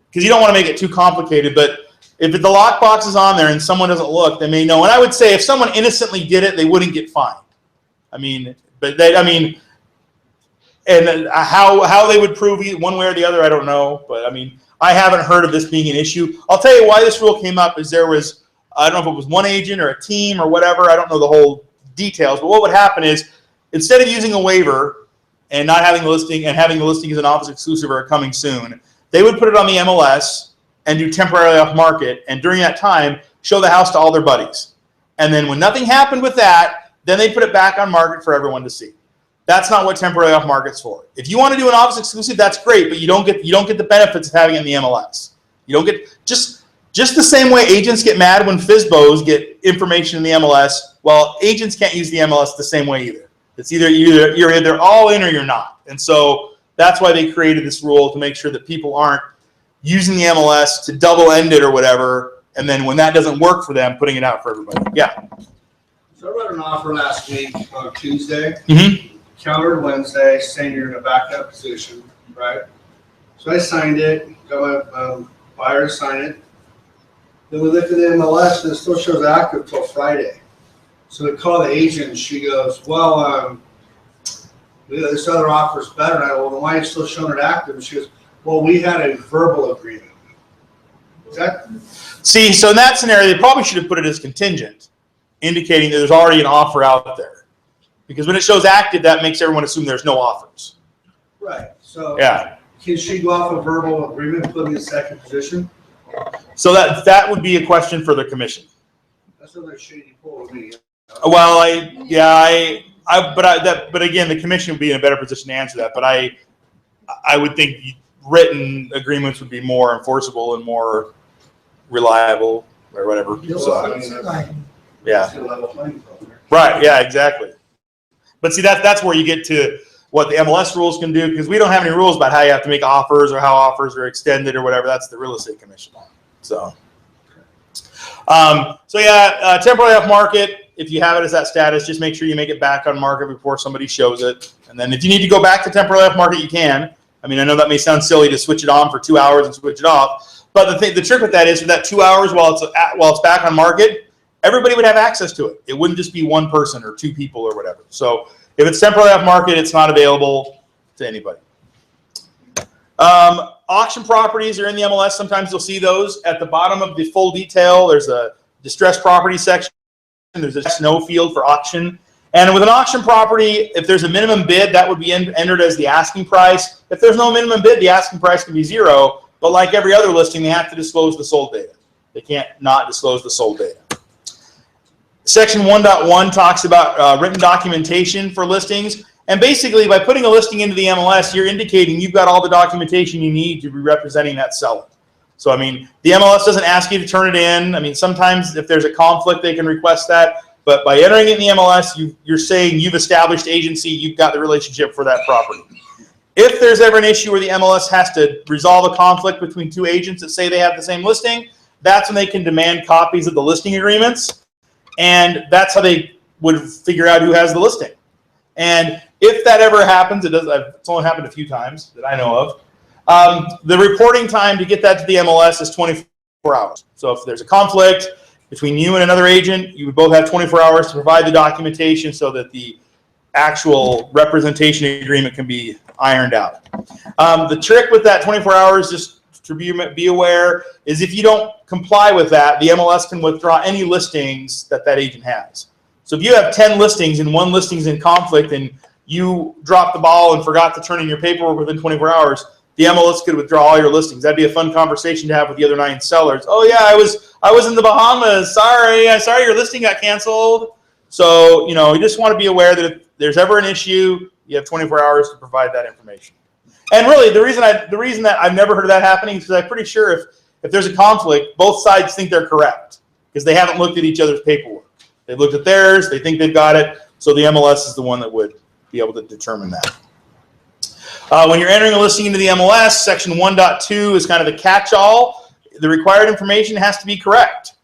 because you don't want to make it too complicated, but if the lockbox is on there and someone doesn't look, they may know. And I would say if someone innocently did it, they wouldn't get fined. I mean, and how they would prove one way or the other, I don't know. But I mean, I haven't heard of this being an issue. I'll tell you why this rule came up is there was, I don't know if it was one agent or a team or whatever. I don't know the whole details. But what would happen is instead of using a waiver and not having the listing and having the listing as an office exclusive or coming soon, they would put it on the MLS and do temporarily off market. And during that time, show the house to all their buddies. And then when nothing happened with that, then they put it back on market for everyone to see. That's not what temporarily off market's for. If you want to do an office exclusive, that's great, but you don't get the benefits of having it in the MLS. You don't get just the same way agents get mad when FSBOs get information in the MLS. Well, agents can't use the MLS the same way either. It's you're either all in or you're not. And so that's why they created this rule to make sure that people aren't using the MLS to double end it or whatever, and then when that doesn't work for them, putting it out for everybody. Yeah. So I wrote an offer last week on Tuesday. Mm-hmm. Countered Wednesday, saying you're in a backup position, right? So I signed it, got my buyer to sign it. Then we looked at the MLS and it still shows active till Friday. So we call the agent and she goes, well, this other offer is better. And I go, well, then why are you still showing it active? And she goes, well, we had a verbal agreement. See, so in that scenario, they probably should have put it as contingent, indicating that there's already an offer out there. Because when it shows active, that makes everyone assume there's no offers. Right. So yeah. Can she go off a verbal agreement and put me in second position? So that would be a question for the commission. That's another shady pull with me. Well, but again, the commission would be in a better position to answer that. But I would think written agreements would be more enforceable and more reliable or whatever. So, yeah. Right. Yeah. Exactly. But see, that's where you get to what the MLS rules can do, because we don't have any rules about how you have to make offers or how offers are extended or whatever. That's the real estate commission. So, temporarily off market, if you have it as that status, just make sure you make it back on market before somebody shows it. And then if you need to go back to temporarily off market, you can. I mean, I know that may sound silly to switch it on for 2 hours and switch it off, but the trick with that is for that 2 hours while it's back on market, everybody would have access to it. It wouldn't just be one person or two people or whatever. So If it's temporarily off market, it's not available to anybody. Auction properties are in the MLS. Sometimes you'll see those at the bottom of the full detail. There's a distressed property section. There's a no field for auction. And with an auction property, if there's a minimum bid, that would be entered as the asking price. If there's no minimum bid, the asking price can be 0. But like every other listing, they have to disclose the sold data. They can't not disclose the sold data. Section 1.1 talks about written documentation for listings. And basically, by putting a listing into the MLS, you're indicating you've got all the documentation you need to be representing that seller. So, I mean, the MLS doesn't ask you to turn it in. I mean, sometimes if there's a conflict, they can request that. But by entering it in the MLS, you're saying you've established agency, you've got the relationship for that property. If there's ever an issue where the MLS has to resolve a conflict between two agents that say they have the same listing, that's when they can demand copies of the listing agreements. And that's how they would figure out who has the listing. And if that ever happens, it's only happened a few times that I know of, the reporting time to get that to the MLS is 24 hours. So if there's a conflict between you and another agent, you would both have 24 hours to provide the documentation so that the actual representation agreement can be ironed out. The trick with that 24 hours, just to be aware, is if you don't comply with that, the MLS can withdraw any listings that agent has. So if you have 10 listings and one listing's in conflict and you dropped the ball and forgot to turn in your paperwork within 24 hours, the MLS could withdraw all your listings. That'd be a fun conversation to have with the other 9 sellers. Oh yeah, I was in the Bahamas. Sorry your listing got canceled. So, you just want to be aware that if there's ever an issue, you have 24 hours to provide that information. And really, the reason that I've never heard of that happening is because I'm pretty sure if there's a conflict, both sides think they're correct because they haven't looked at each other's paperwork. They've looked at theirs, they think they've got it, so the MLS is the one that would be able to determine that. When you're entering a listing into the MLS, section 1.2 is kind of the catch-all. The required information has to be correct.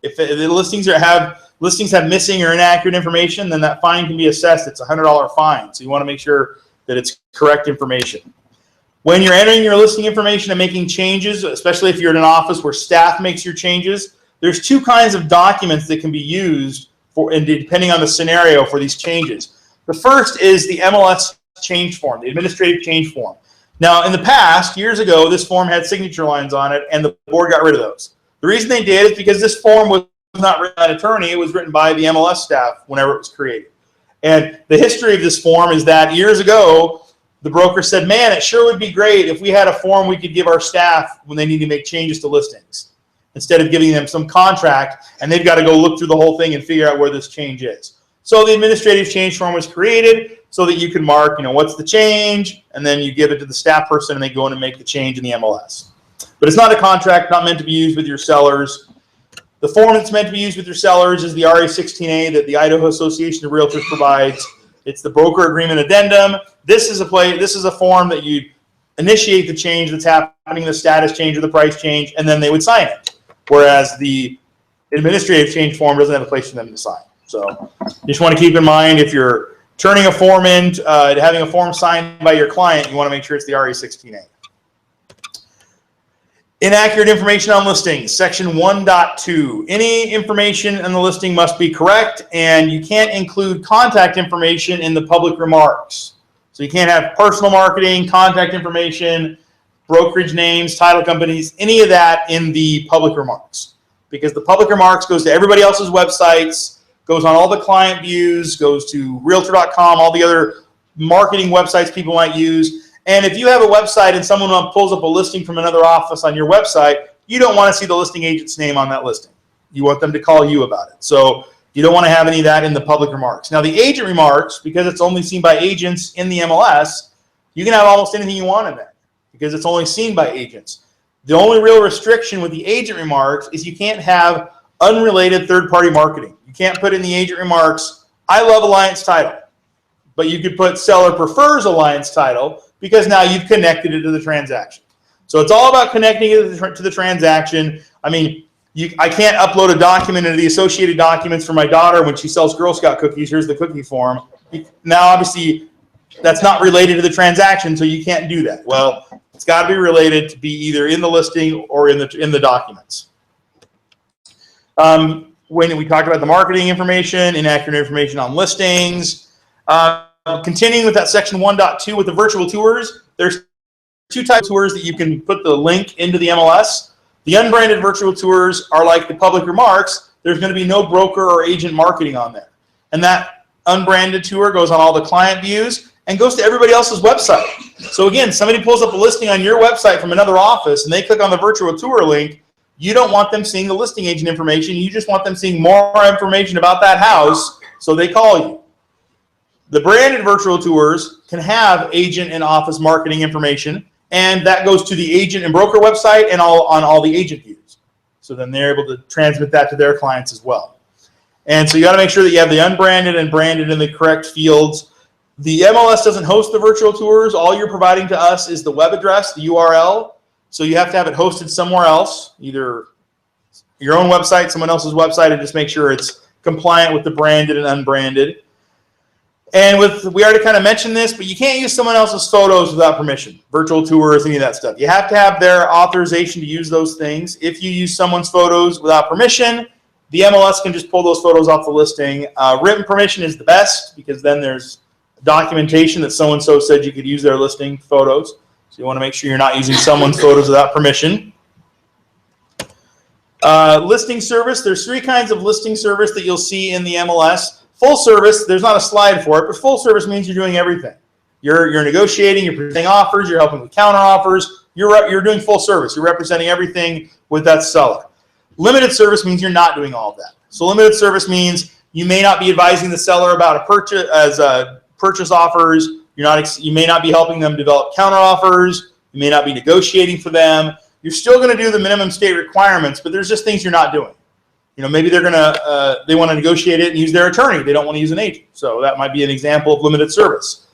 If the listings have missing or inaccurate information, then that fine can be assessed. It's a $100 fine, so you want to make sure that it's correct information. When you're entering your listing information and making changes, especially if you're in an office where staff makes your changes, there's 2 kinds of documents that can be used for, and depending on the scenario, for these changes. The first is the MLS change form, the administrative change form. Now, in the past, years ago, this form had signature lines on it, and the board got rid of those. The reason they did is because this form was not written by an attorney, it was written by the MLS staff whenever it was created. And the history of this form is that years ago, the broker said, man, it sure would be great if we had a form we could give our staff when they need to make changes to listings, instead of giving them some contract and they've got to go look through the whole thing and figure out where this change is. So the administrative change form was created so that you can mark, what's the change, and then you give it to the staff person and they go in and make the change in the MLS. But it's not a contract, not meant to be used with your sellers. The form that's meant to be used with your sellers is the RA16A that the Idaho Association of Realtors provides. It's the broker agreement addendum. This is a form that you initiate the change that's happening, the status change or the price change, and then they would sign it. Whereas the administrative change form doesn't have a place for them to sign. So you just want to keep in mind, if you're turning a form in, having a form signed by your client, you want to make sure it's the RA16A. Inaccurate information on listings, section 1.2. Any information in the listing must be correct, and you can't include contact information in the public remarks. So you can't have personal marketing, contact information, brokerage names, title companies, any of that in the public remarks. Because the public remarks goes to everybody else's websites, goes on all the client views, goes to realtor.com, all the other marketing websites people might use. And if you have a website and someone pulls up a listing from another office on your website, you don't want to see the listing agent's name on that listing. You want them to call you about it. So you don't want to have any of that in the public remarks. Now the agent remarks, because it's only seen by agents in the MLS, you can have almost anything you want in there because it's only seen by agents. The only real restriction with the agent remarks is you can't have unrelated third-party marketing. You can't put in the agent remarks, I love Alliance Title. But you could put seller prefers Alliance Title because now you've connected it to the transaction. So it's all about connecting it to the transaction. I mean, I can't upload a document into the associated documents for my daughter when she sells Girl Scout cookies. Here's the cookie form. Now, obviously, that's not related to the transaction, so you can't do that. Well, it's got to be related to be either in the listing or in the documents. When we talked about the marketing information, inaccurate information on listings, Continuing with that section 1.2 with the virtual tours, there's two types of tours that you can put the link into the MLS. The unbranded virtual tours are like the public remarks. There's going to be no broker or agent marketing on there. And that unbranded tour goes on all the client views and goes to everybody else's website. So again, somebody pulls up a listing on your website from another office and they click on the virtual tour link. You don't want them seeing the listing agent information. You just want them seeing more information about that house, so they call you. The branded virtual tours can have agent and office marketing information, and that goes to the agent and broker website and on all the agent views. So then they're able to transmit that to their clients as well. And so you got to make sure that you have the unbranded and branded in the correct fields. The MLS doesn't host the virtual tours. All you're providing to us is the web address, the URL. So you have to have it hosted somewhere else, either your own website, someone else's website, and just make sure it's compliant with the branded and unbranded. And we already kind of mentioned this, but you can't use someone else's photos without permission. Virtual tours, any of that stuff. You have to have their authorization to use those things. If you use someone's photos without permission, the MLS can just pull those photos off the listing. Written permission is the best because then there's documentation that so-and-so said you could use their listing photos. So you want to make sure you're not using someone's photos without permission. Listing service, there's three kinds of listing service that you'll see in the MLS. Full service, there's not a slide for it, but full service means you're doing everything. You're negotiating, you're presenting offers, you're helping with counter offers, you're doing full service. You're representing everything with that seller. Limited service means you're not doing all of that. So limited service means you may not be advising the seller about a purchase offers. You may not be helping them develop counter offers. You may not be negotiating for them. You're still going to do the minimum state requirements, but there's just things you're not doing. You know, maybe they want to negotiate it and use their attorney. They don't want to use an agent. So that might be an example of limited service.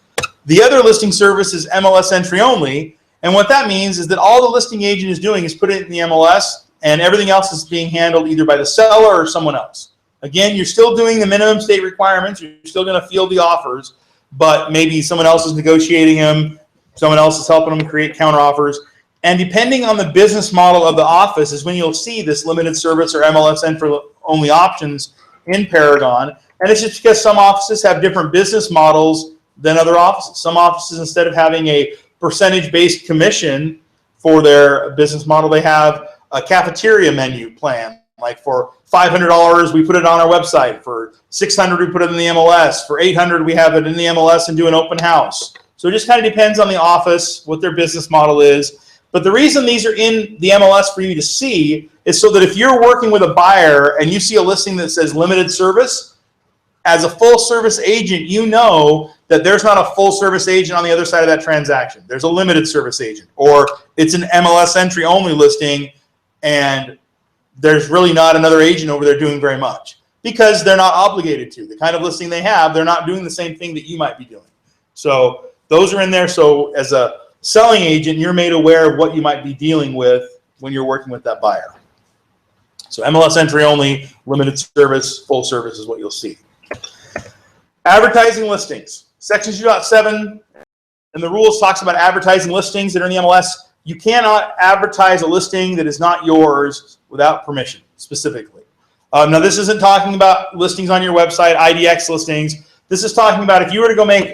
The other listing service is MLS entry only. And what that means is that all the listing agent is doing is put it in the MLS, and everything else is being handled either by the seller or someone else. Again, you're still doing the minimum state requirements. You're still going to field the offers, but maybe someone else is negotiating them. Someone else is helping them create counter offers. And depending on the business model of the office is when you'll see this limited service or MLS entry only options in Paragon. And it's just because some offices have different business models than other offices. Some offices, instead of having a percentage-based commission for their business model, they have a cafeteria menu plan. Like for $500, we put it on our website. For $600, we put it in the MLS. For $800, we have it in the MLS and do an open house. So it just kind of depends on the office, what their business model is. But the reason these are in the MLS for you to see is so that if you're working with a buyer and you see a listing that says limited service, as a full service agent, you know that there's not a full service agent on the other side of that transaction. There's a limited service agent, or it's an MLS entry only listing and there's really not another agent over there doing very much because they're not obligated to. The kind of listing they have, they're not doing the same thing that you might be doing. So those are in there. So as a selling agent, you're made aware of what you might be dealing with when you're working with that buyer. So MLS entry only, limited service, full service is what you'll see. Advertising listings. Section 2.7 and the rules talks about advertising listings that are in the MLS. You cannot advertise a listing that is not yours without permission, specifically. Now, this isn't talking about listings on your website, IDX listings. This is talking about if you were to go make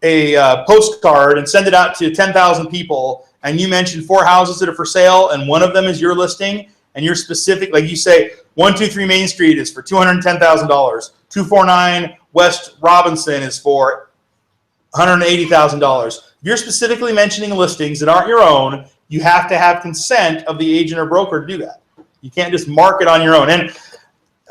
a postcard and send it out to 10,000 people, and you mention 4 houses that are for sale, and one of them is your listing, and you're specific, like you say, 123 Main Street is for $210,000, 249 West Robinson is for $180,000. If you're specifically mentioning listings that aren't your own, you have to have consent of the agent or broker to do that. You can't just mark it on your own. And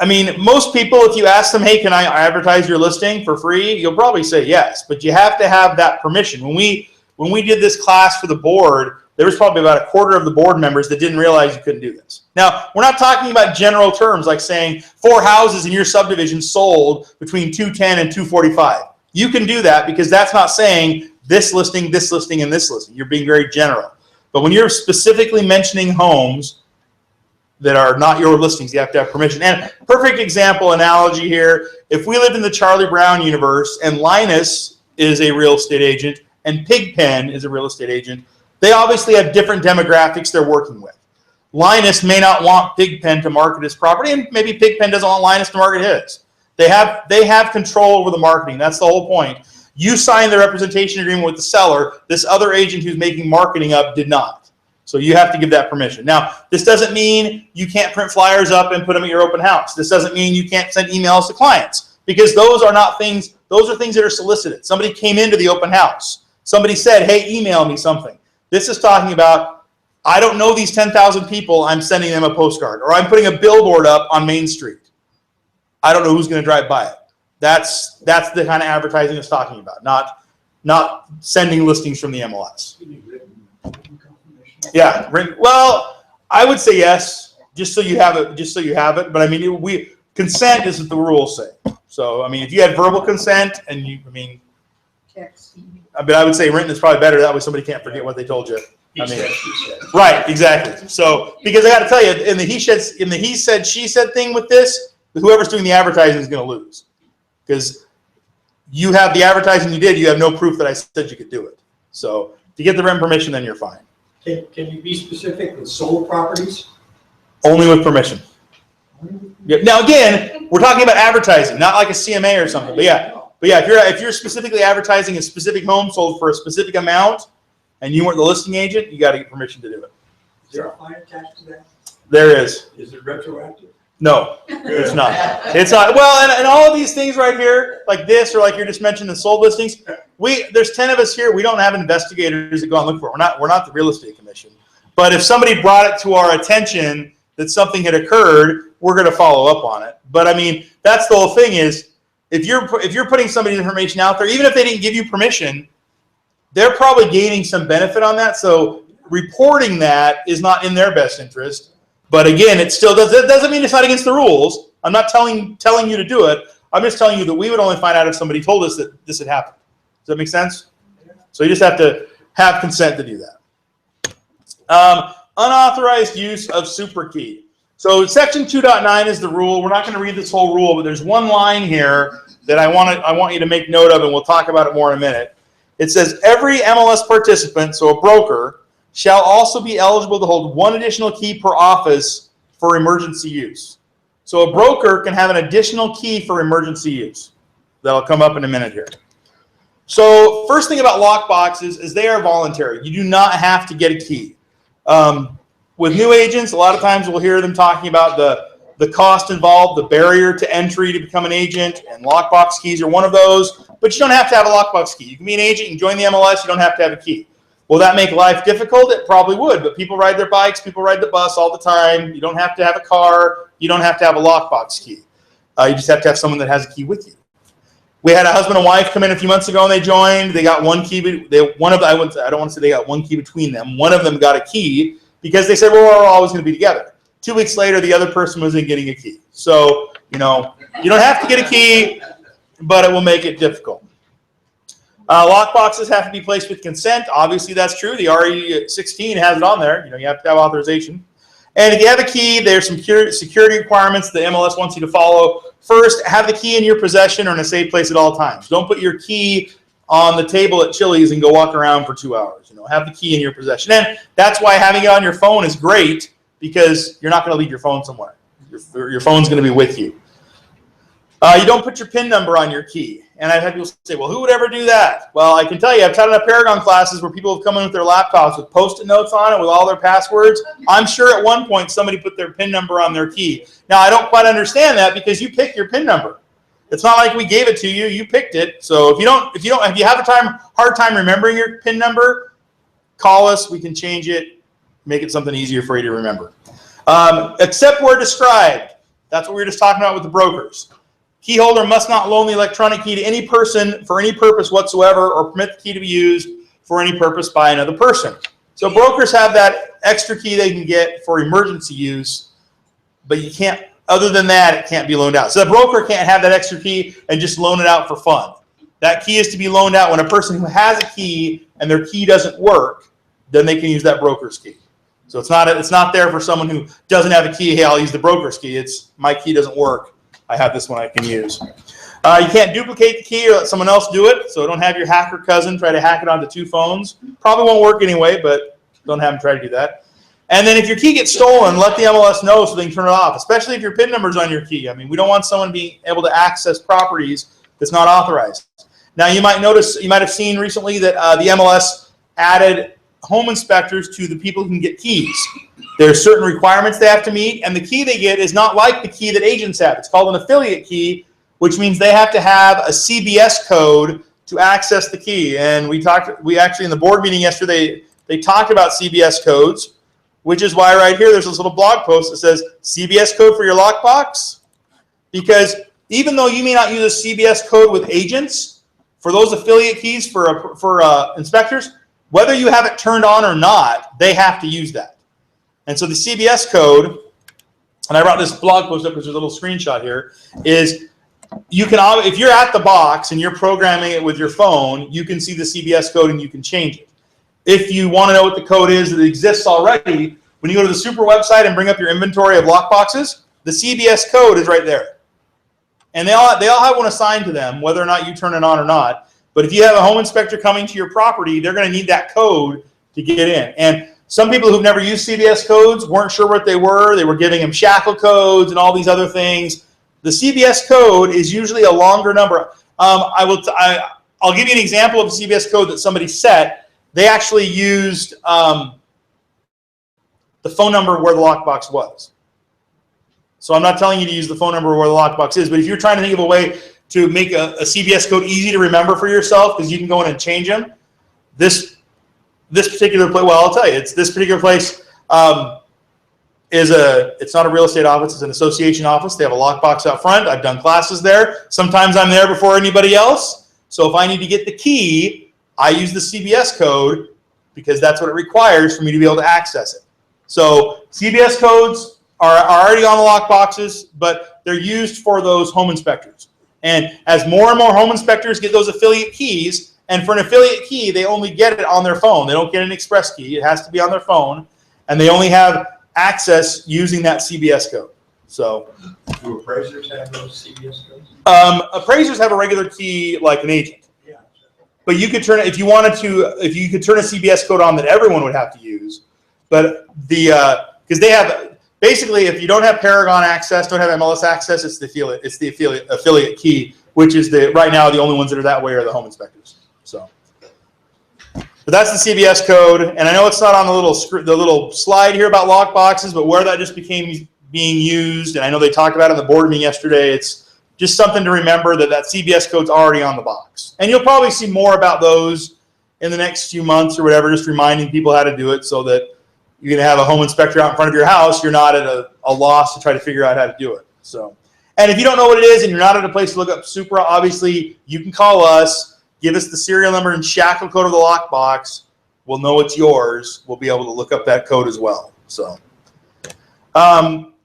I mean, most people, if you ask them, hey, can I advertise your listing for free? You'll probably say yes, but you have to have that permission. When we did this class for the board, there was probably about a quarter of the board members that didn't realize you couldn't do this. Now, we're not talking about general terms like saying 4 houses in your subdivision sold between 210 and 245. You can do that because that's not saying this listing, and this listing. You're being very general. But when you're specifically mentioning homes that are not your listings, you have to have permission. And perfect example, analogy here, if we lived in the Charlie Brown universe and Linus is a real estate agent and Pigpen is a real estate agent, they obviously have different demographics they're working with. Linus may not want Pigpen to market his property, and maybe Pigpen doesn't want Linus to market his. They have control over the marketing. That's the whole point. You signed the representation agreement with the seller. This other agent who's making marketing up did not. So you have to give that permission. Now, this doesn't mean you can't print flyers up and put them at your open house. This doesn't mean you can't send emails to clients, because those are not things, those are things that are solicited. Somebody came into the open house. Somebody said, hey, email me something. This is talking about, I don't know these 10,000 people, I'm sending them a postcard, or I'm putting a billboard up on Main Street. I don't know who's going to drive by it. That's the kind of advertising it's talking about, not sending listings from the MLS. Yeah, well, I would say yes, just so you have it. But I mean, consent is what the rules say. So I mean, if you had verbal consent and I would say written is probably better. That way, somebody can't forget what they told you. He said, she said. Right, exactly. So because I got to tell you, in the he said she said thing with this, whoever's doing the advertising is going to lose, because you have the advertising you did. You have no proof that I said you could do it. So to get the written permission, then you're fine. Can you be specific with sold properties? Only with permission. Yeah. Now again, we're talking about advertising, not like a CMA or something. But yeah, if you're specifically advertising a specific home sold for a specific amount, and you weren't the listing agent, you got to get permission to do it. Is there a fine attached to that? There is. Is it retroactive? No, it's not. It's not. Well, and all of these things right here, like this, or like you're just mentioning the sold listings, there's 10 of us here. We don't have investigators that go and look for it. We're not the real estate commission. But if somebody brought it to our attention that something had occurred, we're going to follow up on it. But I mean, that's the whole thing is, if you're putting somebody's information out there, even if they didn't give you permission, they're probably gaining some benefit on that. So reporting that is not in their best interest. But again, it doesn't mean it's not against the rules. I'm not telling you to do it. I'm just telling you that we would only find out if somebody told us that this had happened. Does that make sense? So you just have to have consent to do that. Unauthorized use of superkey. So section 2.9 is the rule. We're not going to read this whole rule, but there's one line here that I want you to make note of, and we'll talk about it more in a minute. It says every MLS participant, so a broker, shall also be eligible to hold one additional key per office for emergency use. So a broker can have an additional key for emergency use. That'll come up in a minute here. So first thing about lock boxes is they are voluntary. You do not have to get a key. With new agents, a lot of times we'll hear them talking about the cost involved, the barrier to entry to become an agent, and lockbox keys are one of those. But you don't have to have a lockbox key. You can be an agent, you can join the MLS, you don't have to have a key. Will that make life difficult? It probably would, but people ride their bikes, people ride the bus all the time. You don't have to have a car. You don't have to have a lockbox key. You just have to have someone that has a key with you. We had a husband and wife come in a few months ago and they joined. They got one key. I don't want to say they got one key between them. One of them got a key because they said, well, we're always going to be together. 2 weeks later, the other person wasn't getting a key. So, you don't have to get a key, but it will make it difficult. Lock boxes have to be placed with consent. Obviously, that's true. The RE16 has it on there. You have to have authorization. And if you have a key, there's some security requirements the MLS wants you to follow. First, have the key in your possession or in a safe place at all times. Don't put your key on the table at Chili's and go walk around for 2 hours. Have the key in your possession. And that's why having it on your phone is great, because you're not going to leave your phone somewhere. Your phone's going to be with you. You don't put your PIN number on your key. And I've had people say, well, who would ever do that? Well, I can tell you, I've taught enough Paragon classes where people have come in with their laptops with Post-it notes on it with all their passwords. I'm sure at one point somebody put their PIN number on their key. Now, I don't quite understand that, because you pick your PIN number. It's not like we gave it to you. You picked it. So if you have a hard time remembering your PIN number, call us. We can change it, make it something easier for you to remember. Except where described. That's what we were just talking about with the brokers. Key holder must not loan the electronic key to any person for any purpose whatsoever, or permit the key to be used for any purpose by another person. So brokers have that extra key they can get for emergency use, but you can't, other than that, it can't be loaned out. So the broker can't have that extra key and just loan it out for fun. That key is to be loaned out when a person who has a key and their key doesn't work, then they can use that broker's key. So it's not there for someone who doesn't have a key. Hey, I'll use the broker's key. It's my key doesn't work. I have this one I can use. You can't duplicate the key or let someone else do it. So don't have your hacker cousin try to hack it onto 2 phones. Probably won't work anyway, but don't have them try to do that. And then if your key gets stolen, let the MLS know so they can turn it off, especially if your PIN number's on your key. I mean, we don't want someone being able to access properties that's not authorized. Now you might have seen recently that the MLS added home inspectors to the people who can get keys. There's certain requirements they have to meet, and the key they get is not like the key that agents have. It's called an affiliate key, which means they have to have a CBS code to access the key. And we actually in the board meeting yesterday, they talked about CBS codes, which is why right here there's this little blog post that says CBS code for your lockbox. Because even though you may not use a CBS code with agents, for those affiliate keys for inspectors, whether you have it turned on or not, they have to use that. And so the CBS code, and I brought this blog post up because there's a little screenshot here, is you can, if you're at the box and you're programming it with your phone, you can see the CBS code and you can change it. If you want to know what the code is that exists already, when you go to the Super website and bring up your inventory of lockboxes, the CBS code is right there. And they all have one assigned to them, whether or not you turn it on or not. But if you have a home inspector coming to your property, they're going to need that code to get in. And some people who've never used CBS codes weren't sure what they were. They were giving them shackle codes and all these other things. The CBS code is usually a longer number. I'll give you an example of a CBS code that somebody set. They actually used the phone number where the lockbox was. So I'm not telling you to use the phone number where the lockbox is, but if you're trying to think of a way to make a CBS code easy to remember for yourself, because you can go in and change them, this particular place, well, I'll tell you, it's this particular place it's not a real estate office, it's an association office. They have a lockbox out front. I've done classes there. Sometimes I'm there before anybody else. So if I need to get the key, I use the CBS code because that's what it requires for me to be able to access it. So CBS codes are already on the lockboxes, but they're used for those home inspectors. And as more and more home inspectors get those affiliate keys, and for an affiliate key, they only get it on their phone. They don't get an express key. It has to be on their phone, and they only have access using that CBS code. So, Do appraisers have those CBS codes? Appraisers have a regular key like an agent. Yeah. But you could turn it, if you could turn a CBS code on that everyone would have to use. But because they have, basically, if you don't have Paragon access, don't have MLS access, it's the affiliate key, which is right now the only ones that are that way are the home inspectors. So, but that's the CBS code, and I know it's not on the little slide here about lock boxes, but where that just became being used, and I know they talked about it in the board meeting yesterday, it's just something to remember that CBS code's already on the box. And you'll probably see more about those in the next few months or whatever, just reminding people how to do it so that you're going to have a home inspector out in front of your house, you're not at a loss to try to figure out how to do it. So, and if you don't know what it is and you're not at a place to look up Supra, obviously you can call us. Give us the serial number and shackle code of the lockbox. We'll know it's yours. We'll be able to look up that code as well. So,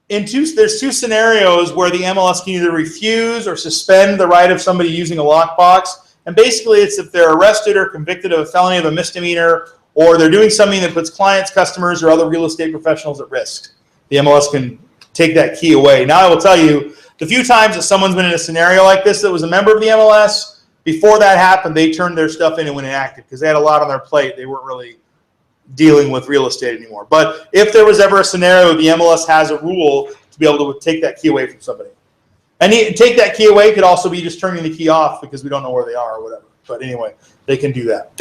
there's two scenarios where the MLS can either refuse or suspend the right of somebody using a lockbox. And basically, it's if they're arrested or convicted of a felony of a misdemeanor, or they're doing something that puts clients, customers, or other real estate professionals at risk. The MLS can take that key away. Now, I will tell you, the few times that someone's been in a scenario like this that was a member of the MLS, before that happened, they turned their stuff in and went inactive because they had a lot on their plate. They weren't really dealing with real estate anymore. But if there was ever a scenario, the MLS has a rule to be able to take that key away from somebody. And take that key away could also be just turning the key off because we don't know where they are or whatever. But anyway, they can do that.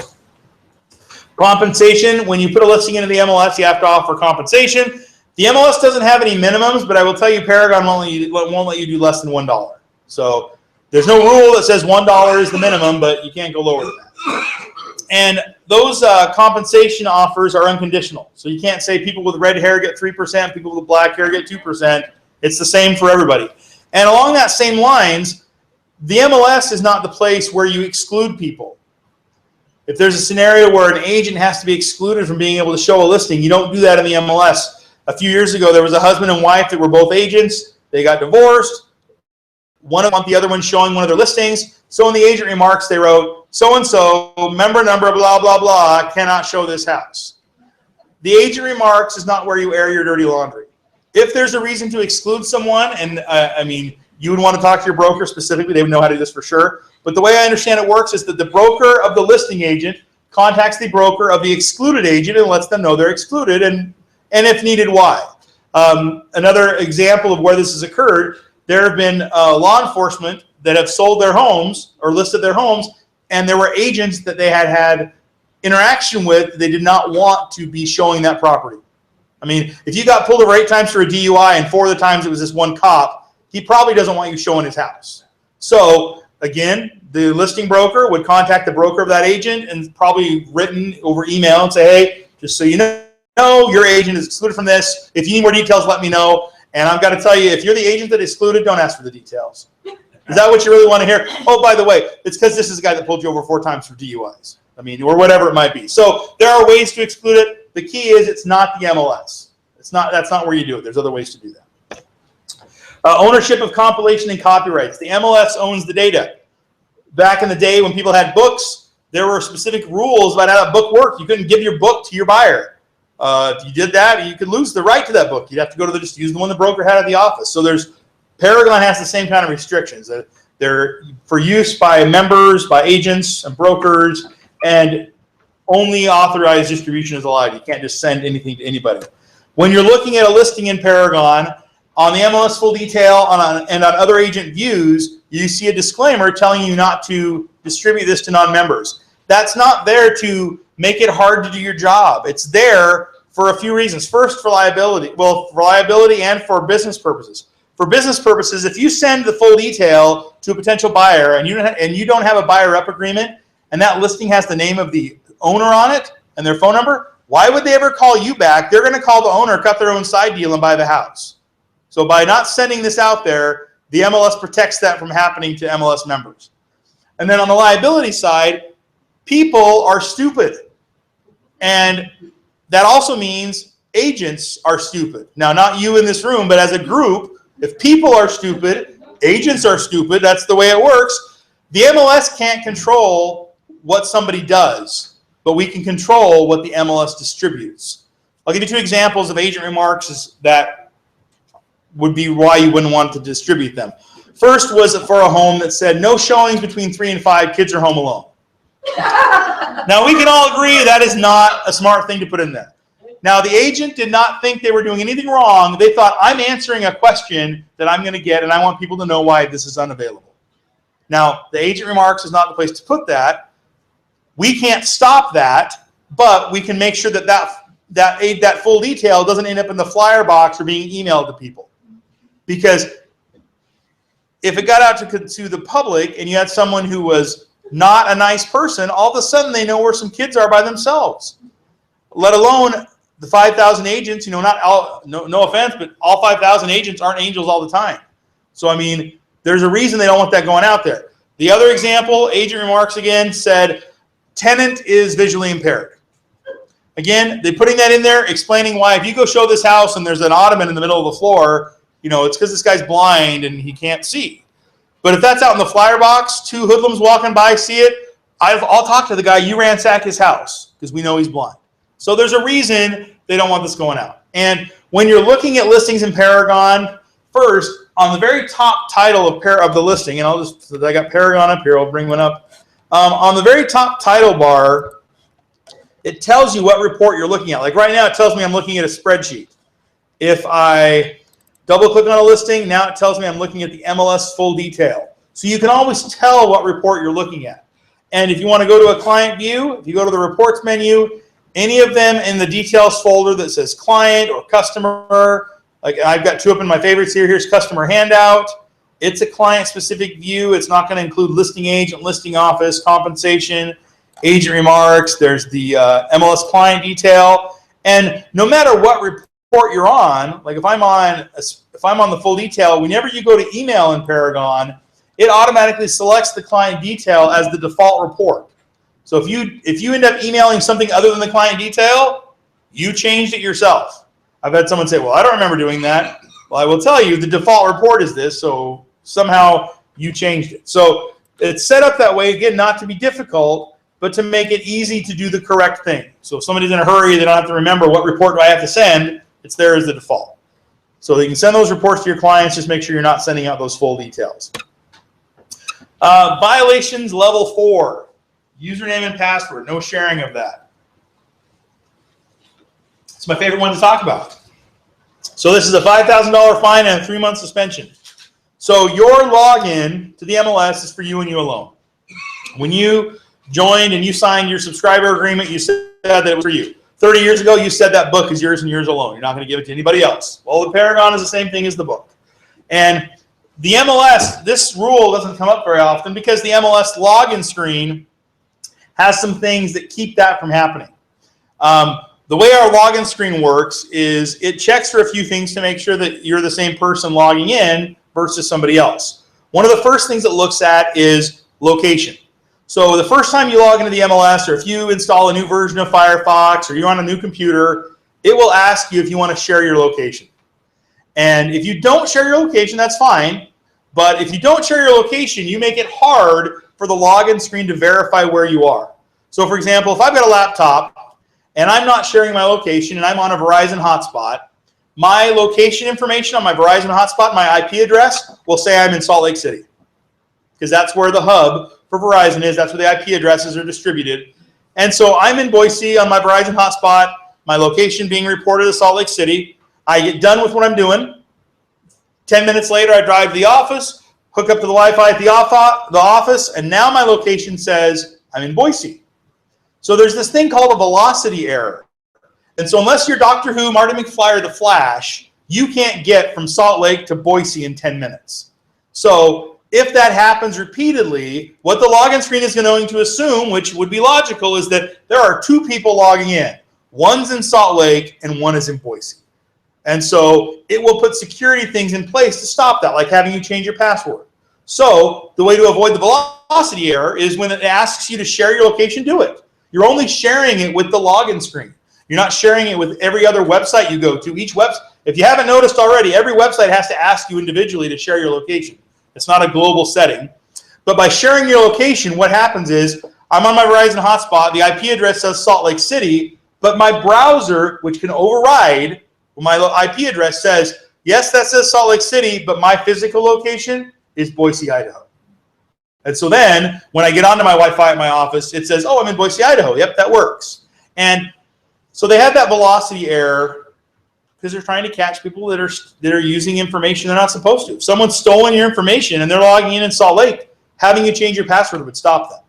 Compensation, when you put a listing into the MLS, you have to offer compensation. The MLS doesn't have any minimums, but I will tell you Paragon won't let you do less than $1. So there's no rule that says $1 is the minimum, but you can't go lower than that. And those compensation offers are unconditional. So you can't say people with red hair get 3%, people with black hair get 2%. It's the same for everybody. And along that same lines, the MLS is not the place where you exclude people. If there's a scenario where an agent has to be excluded from being able to show a listing, you don't do that in the MLS. A few years ago, there was a husband and wife that were both agents. They got divorced. One of them, the other one showing one of their listings. So in the agent remarks, they wrote, so-and-so, member number, blah, blah, blah, cannot show this house. The agent remarks is not where you air your dirty laundry. If there's a reason to exclude someone, and I mean, you would want to talk to your broker specifically, they would know how to do this for sure. But the way I understand it works is that the broker of the listing agent contacts the broker of the excluded agent and lets them know they're excluded, and if needed, why. Another example of where this has occurred, there have been law enforcement that have sold their homes or listed their homes, and there were agents that they had interaction with, they did not want to be showing that property. I mean, if you got pulled over 8 times for a DUI and 4 of the times it was this one cop, he probably doesn't want you showing his house. So again, the listing broker would contact the broker of that agent and probably written over email and say, hey, just so you know, your agent is excluded from this. If you need more details, let me know. And I've got to tell you, if you're the agent that is excluded, don't ask for the details. Is that what you really want to hear? Oh, by the way, it's because this is a guy that pulled you over 4 times for DUIs. I mean, or whatever it might be. So there are ways to exclude it. The key is it's not the MLS. That's not where you do it. There's other ways to do that. Ownership of compilation and copyrights. The MLS owns the data. Back in the day when people had books, there were specific rules about how that book worked. You couldn't give your book to your buyer. If you did that, you could lose the right to that book. You'd have to go to just use the one the broker had at the office. So Paragon has the same kind of restrictions. They're for use by members, by agents and brokers, and only authorized distribution is allowed. You can't just send anything to anybody. When you're looking at a listing in Paragon, on the MLS full detail and on other agent views, you see a disclaimer telling you not to distribute this to non-members. That's not there to make it hard to do your job. It's there for a few reasons. First, for liability. Well, for liability and for business purposes. For business purposes, if you send the full detail to a potential buyer and you don't have a buyer rep agreement and that listing has the name of the owner on it and their phone number, why would they ever call you back? They're going to call the owner, cut their own side deal, and buy the house. So by not sending this out there, the MLS protects that from happening to MLS members. And then on the liability side, people are stupid. And that also means agents are stupid. Now, not you in this room, but as a group, if people are stupid, agents are stupid, that's the way it works. The MLS can't control what somebody does, but we can control what the MLS distributes. I'll give you 2 examples of agent remarks that would be why you wouldn't want to distribute them. First was for a home that said, no showings between 3 and 5, kids are home alone. Now, we can all agree that is not a smart thing to put in there. Now, the agent did not think they were doing anything wrong. They thought, I'm answering a question that I'm going to get, and I want people to know why this is unavailable. Now, the agent remarks is not the place to put that. We can't stop that, but we can make sure that that full detail doesn't end up in the flyer box or being emailed to people. Because if it got out to the public and you had someone who was not a nice person, all of a sudden they know where some kids are by themselves. Let alone the 5,000 agents, not all, no offense, but all 5,000 agents aren't angels all the time. So, I mean, there's a reason they don't want that going out there. The other example, agent remarks again, said tenant is visually impaired. Again, they're putting that in there, explaining why if you go show this house and there's an ottoman in the middle of the floor, it's because this guy's blind and he can't see. But if that's out in the flyer box, 2 hoodlums walking by see it, I'll talk to the guy, you ransack his house because we know he's blind. So there's a reason they don't want this going out. And when you're looking at listings in Paragon, first, on the very top title of the listing, and I got Paragon up here, I'll bring one up. On the very top title bar, it tells you what report you're looking at. Like right now, it tells me I'm looking at a spreadsheet. If I double-click on a listing, now it tells me I'm looking at the MLS full detail. So you can always tell what report you're looking at. And if you want to go to a client view, if you go to the reports menu, any of them in the details folder that says client or customer, like I've got 2 up in my favorites here. Here's customer handout. It's a client-specific view. It's not going to include listing agent, listing office, compensation, agent remarks. There's the MLS client detail. And no matter what report you're on, like if I'm on the full detail, whenever you go to email in Paragon, it automatically selects the client detail as the default report. So if you end up emailing something other than the client detail, you changed it yourself. I've had someone say, well, I don't remember doing that. Well, I will tell you the default report is this, so somehow you changed it. So it's set up that way, again, not to be difficult, but to make it easy to do the correct thing. So if somebody's in a hurry, they don't have to remember what report do I have to send, it's there as the default. So you can send those reports to your clients, just make sure you're not sending out those full details. Violations level 4. Username and password, no sharing of that. It's my favorite one to talk about. So this is a $5,000 fine and a 3-month suspension. So your login to the MLS is for you and you alone. When you joined and you signed your subscriber agreement, you said that it was for you. 30 years ago, you said that book is yours and yours alone. You're not going to give it to anybody else. Well, the Paragon is the same thing as the book. And the MLS, this rule doesn't come up very often because the MLS login screen has some things that keep that from happening. The way our login screen works is it checks for a few things to make sure that you're the same person logging in versus somebody else. One of the first things it looks at is location. So the first time you log into the MLS, or if you install a new version of Firefox, or you're on a new computer, it will ask you if you want to share your location. And if you don't share your location, that's fine. But if you don't share your location, you make it hard for the login screen to verify where you are. So for example, if I've got a laptop and I'm not sharing my location and I'm on a Verizon hotspot, my location information on my Verizon hotspot, my IP address, will say I'm in Salt Lake City. Because that's where the hub for Verizon is. That's where the IP addresses are distributed. And so I'm in Boise on my Verizon hotspot, my location being reported to Salt Lake City. I get done with what I'm doing. 10 minutes later, I drive to the office, hook up to the Wi-Fi at the office, and now my location says I'm in Boise. So there's this thing called a velocity error. And so unless you're Doctor Who, Marty McFly, or The Flash, you can't get from Salt Lake to Boise in 10 minutes. So if that happens repeatedly, what the login screen is going to assume, which would be logical, is that there are two people logging in. One's in Salt Lake and one is in Boise. And so it will put security things in place to stop that, like having you change your password. So the way to avoid the velocity error is when it asks you to share your location, do it. You're only sharing it with the login screen. You're not sharing it with every other website you go to. Each website, if you haven't noticed already, every website has to ask you individually to share your location. It's not a global setting. But by sharing your location, what happens is I'm on my Verizon hotspot. The IP address says Salt Lake City, but my browser, which can override my IP address, says, yes, that says Salt Lake City, but my physical location is Boise, Idaho. And so then when I get onto my Wi-Fi at my office, it says, oh, I'm in Boise, Idaho. Yep, that works. And so they have that velocity error because they're trying to catch people that are using information they're not supposed to. If someone's stolen your information and they're logging in Salt Lake, having you change your password would stop them.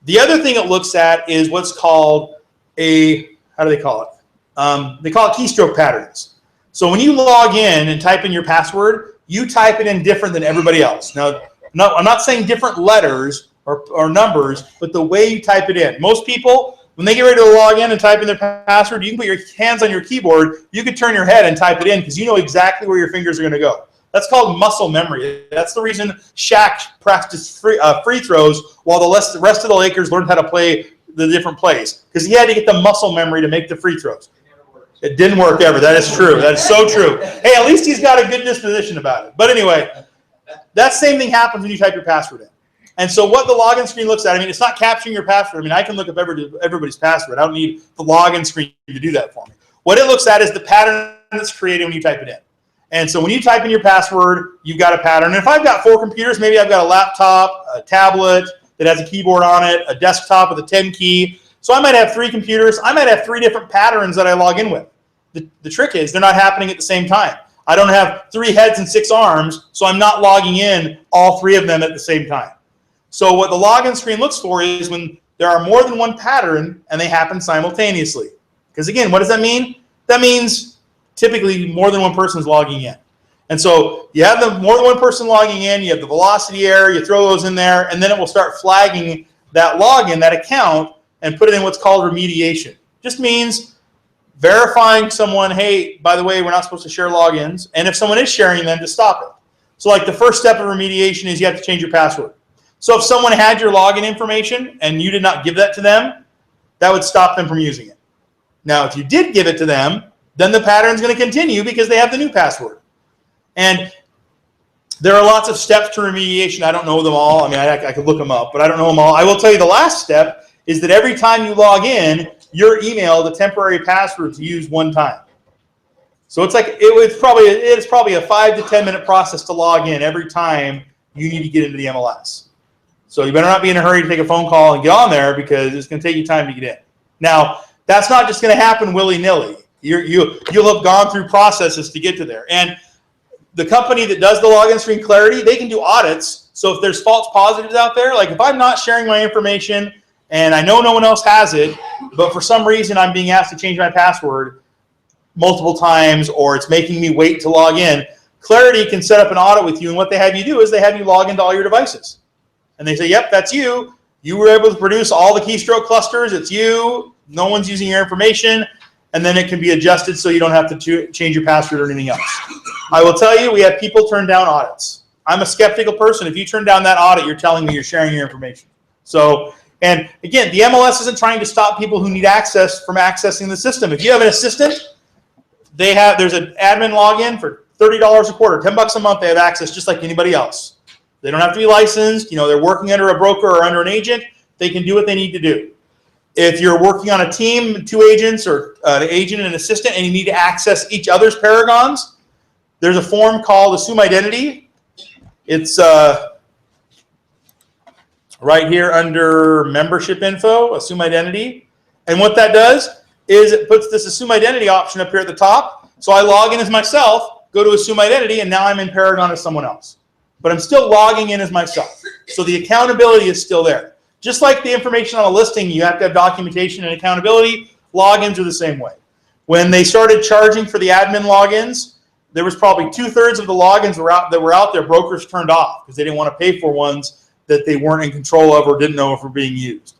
The other thing it looks at is what's called how do they call it? They call it keystroke patterns. So when you log in and type in your password, you type it in different than everybody else. Now, I'm not saying different letters or numbers, but the way you type it in. Most people, when they get ready to log in and type in their password, you can put your hands on your keyboard, you can turn your head and type it in because you know exactly where your fingers are going to go. That's called muscle memory. That's the reason Shaq practiced free throws while the rest of the Lakers learned how to play the different plays, because he had to get the muscle memory to make the free throws. It didn't work ever. That is true. That is so true. Hey, at least he's got a good disposition about it. But anyway, that same thing happens when you type your password in. And so what the login screen looks at, I mean, it's not capturing your password. I mean, I can look up everybody's password. I don't need the login screen to do that for me. What it looks at is the pattern that's created when you type it in. And so when you type in your password, you've got a pattern. And if I've got 4 computers, maybe I've got a laptop, a tablet that has a keyboard on it, a desktop with a 10 key. So I might have 3 computers. I might have 3 different patterns that I log in with. The trick is they're not happening at the same time. I don't have 3 heads and 6 arms, so I'm not logging in all 3 of them at the same time. So what the login screen looks for is when there are more than one pattern and they happen simultaneously. Because again, what does that mean? That means typically more than one person is logging in. And so you have more than one person logging in, you have the velocity error, you throw those in there, and then it will start flagging that login, that account, and put it in what's called remediation. Just means verifying someone, hey, by the way, we're not supposed to share logins, and if someone is sharing them, to stop it. So like the first step of remediation is you have to change your password. So if someone had your login information and you did not give that to them, that would stop them from using it. Now, if you did give it to them, then the pattern is going to continue because they have the new password. And there are lots of steps to remediation. I don't know them all. I mean, I could look them up, but I don't know them all. I will tell you the last step is that every time you log in, you're emailed a temporary password to use one time. So it's like it's probably a 5 to 10 minute process to log in every time you need to get into the MLS. So you better not be in a hurry to take a phone call and get on there because it's going to take you time to get in. Now, that's not just going to happen willy-nilly. You'll have gone through processes to get to there. And the company that does the login screen Clarity, they can do audits. So if there's false positives out there, like if I'm not sharing my information and I know no one else has it, but for some reason I'm being asked to change my password multiple times, or it's making me wait to log in, Clarity can set up an audit with you, and what they have you do is they have you log into all your devices. And they say, yep, that's you. You were able to produce all the keystroke clusters. It's you. No one's using your information. And then it can be adjusted so you don't have to change your password or anything else. I will tell you, we have people turn down audits. I'm a skeptical person. If you turn down that audit, you're telling me you're sharing your information. So, and again, the MLS isn't trying to stop people who need access from accessing the system. If you have an assistant, there's an admin login for $30 a quarter, $10 a month. They have access just like anybody else. They don't have to be licensed. They're working under a broker or under an agent. They can do what they need to do. If you're working on a team, 2 agents or an agent and an assistant, and you need to access each other's paragons, there's a form called Assume Identity. It's right here under Membership Info, Assume Identity. And what that does is it puts this Assume Identity option up here at the top. So I log in as myself, go to Assume Identity, and now I'm in Paragon as someone else. But I'm still logging in as myself. So the accountability is still there. Just like the information on a listing, you have to have documentation and accountability. Logins are the same way. When they started charging for the admin logins, there was probably 2/3 of the logins that were out there, brokers turned off because they didn't want to pay for ones that they weren't in control of or didn't know if were being used.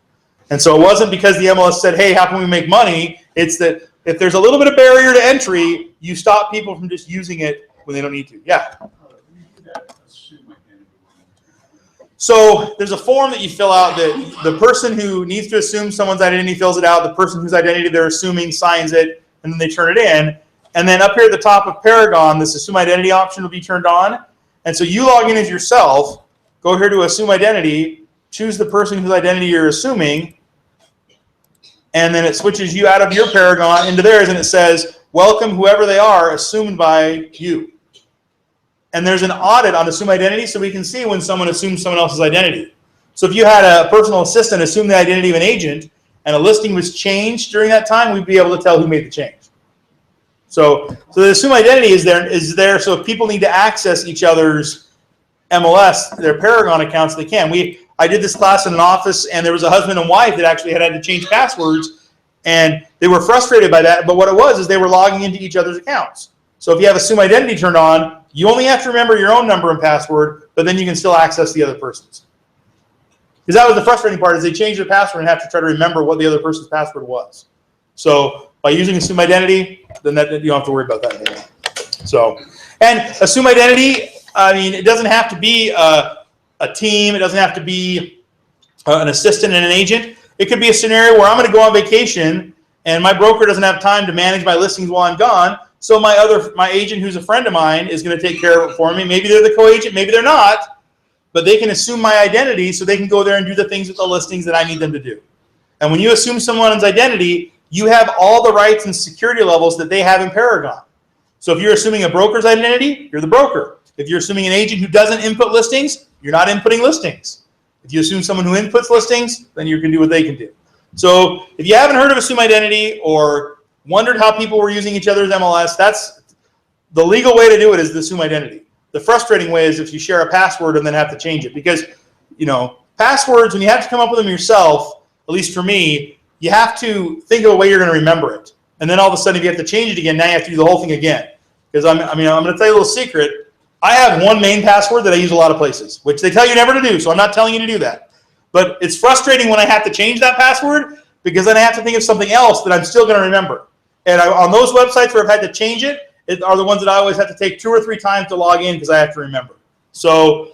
And so it wasn't because the MLS said, hey, how can we make money? It's that if there's a little bit of barrier to entry, you stop people from just using it when they don't need to. Yeah. So there's a form that you fill out that the person who needs to assume someone's identity fills it out, the person whose identity they're assuming signs it, and then they turn it in. And then up here at the top of Paragon, this Assume Identity option will be turned on. And so you log in as yourself, go here to Assume Identity, choose the person whose identity you're assuming, and then it switches you out of your Paragon into theirs, and it says, welcome whoever they are, assumed by you. And there's an audit on Assume Identity, so we can see when someone assumes someone else's identity. So if you had a personal assistant assume the identity of an agent, and a listing was changed during that time, we'd be able to tell who made the change. So the Assume Identity is there, so if people need to access each other's MLS, their Paragon accounts, they can. I did this class in an office, and there was a husband and wife that actually had to change passwords, and they were frustrated by that. But what it was is they were logging into each other's accounts. So if you have Assume Identity turned on, you only have to remember your own number and password, but then you can still access the other person's. Because that was the frustrating part, is they change their password and have to try to remember what the other person's password was. So by using Assume Identity, then you don't have to worry about that anymore. So, and Assume Identity, I mean, it doesn't have to be a team. It doesn't have to be an assistant and an agent. It could be a scenario where I'm going to go on vacation and my broker doesn't have time to manage my listings while I'm gone. So my agent, who's a friend of mine, is going to take care of it for me. Maybe they're the co-agent, maybe they're not, but they can assume my identity so they can go there and do the things with the listings that I need them to do. And when you assume someone's identity, you have all the rights and security levels that they have in Paragon. So if you're assuming a broker's identity, you're the broker. If you're assuming an agent who doesn't input listings, you're not inputting listings. If you assume someone who inputs listings, then you can do what they can do. So if you haven't heard of Assume Identity or wondered how people were using each other's MLS, that's the legal way to do it, is the Assume Identity. The frustrating way is if you share a password and then have to change it, because passwords, when you have to come up with them yourself, at least for me, you have to think of a way you're going to remember it. And then all of a sudden, if you have to change it again, now you have to do the whole thing again. Because I'm going to tell you a little secret. I have one main password that I use a lot of places, which they tell you never to do, so I'm not telling you to do that. But it's frustrating when I have to change that password, because then I have to think of something else that I'm still going to remember. And on those websites where I've had to change it are the ones that I always have to take 2 or 3 times to log in because I have to remember. So,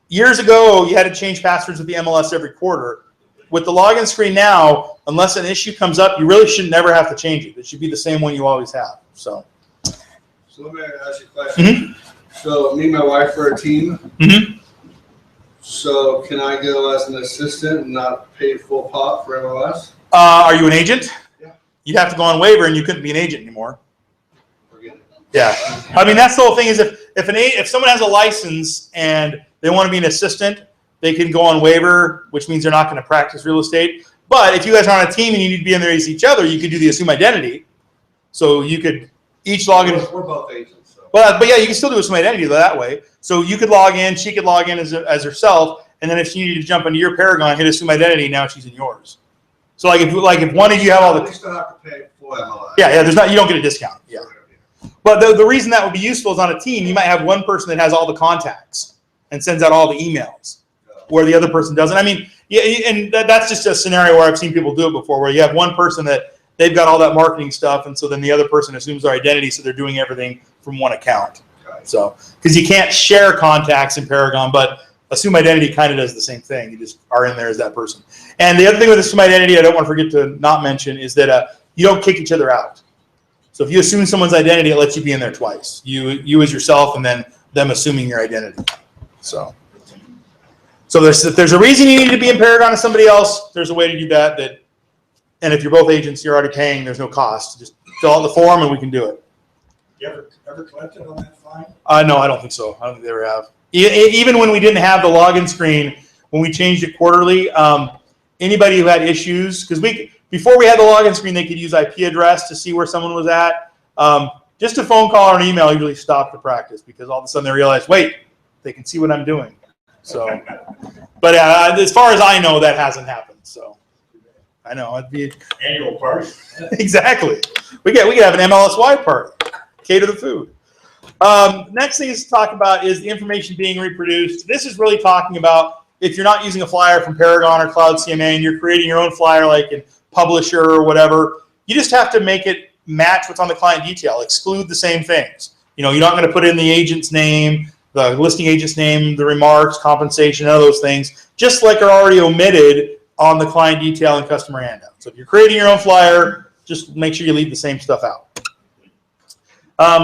years ago, you had to change passwords with the MLS every quarter. With the login screen now, unless an issue comes up, you really should never have to change it. It should be the same one you always have. So let me ask you a question. Mm-hmm. So me and my wife are a team. Mm-hmm. So can I go as an assistant and not pay full pot for MLS? Are you an agent? Yeah. You'd have to go on waiver, and you couldn't be an agent anymore. Forget it. Yeah, I mean, that's the whole thing, is if someone has a license and they want to be an assistant, they can go on waiver, which means they're not going to practice real estate. But if you guys are on a team and you need to be in there as each other, you could do the Assume Identity. So you could each log in. We're both agents. So. But yeah, you can still do Assume Identity that way. So you could log in, she could log in as herself, and then if she needed to jump into your Paragon, hit assume identity, now she's in yours. So like if one of you have all We the, still have to pay full MLS. yeah, you don't get a discount. Yeah. But the reason that would be useful is on a team, you might have one person that has all the contacts and sends out all the emails, where the other person doesn't. I mean, yeah, and that's just a scenario where I've seen people do it before, where you have one person that they've got all that marketing stuff, and so then the other person assumes their identity, so they're doing everything from one account. So, because you can't share contacts in Paragon, but assume identity kind of does the same thing. You just are in there as that person. And the other thing with assume identity, I don't want to forget to not mention, is that you don't kick each other out. So if you assume someone's identity, it lets you be in there twice. You as yourself, and then them assuming your identity. So if there's a reason you need to be in Paragon as somebody else, there's a way to do that. And if you're both agents, you're already paying. There's no cost. Just fill out the form, and we can do it. You ever collected on that fine? No, I don't think so. I don't think they ever have. Even when we didn't have the login screen, when we changed it quarterly, anybody who had issues, because before we had the login screen, they could use IP address to see where someone was at. Just a phone call or an email usually stopped the practice, because all of a sudden they realized, wait, they can see what I'm doing. So, but as far as I know, that hasn't happened. So, I know it'd be Annual party. exactly. We could have an MLS wide party, cater the food. Next thing to talk about is the information being reproduced. This is really talking about if you're not using a flyer from Paragon or Cloud CMA and you're creating your own flyer like in Publisher or whatever, you just have to make it match what's on the client detail, exclude the same things. You're not going to put in the agent's name, the listing agent's name, the remarks, compensation, none of those things, just like are already omitted on the client detail and customer handout. So if you're creating your own flyer, just make sure you leave the same stuff out.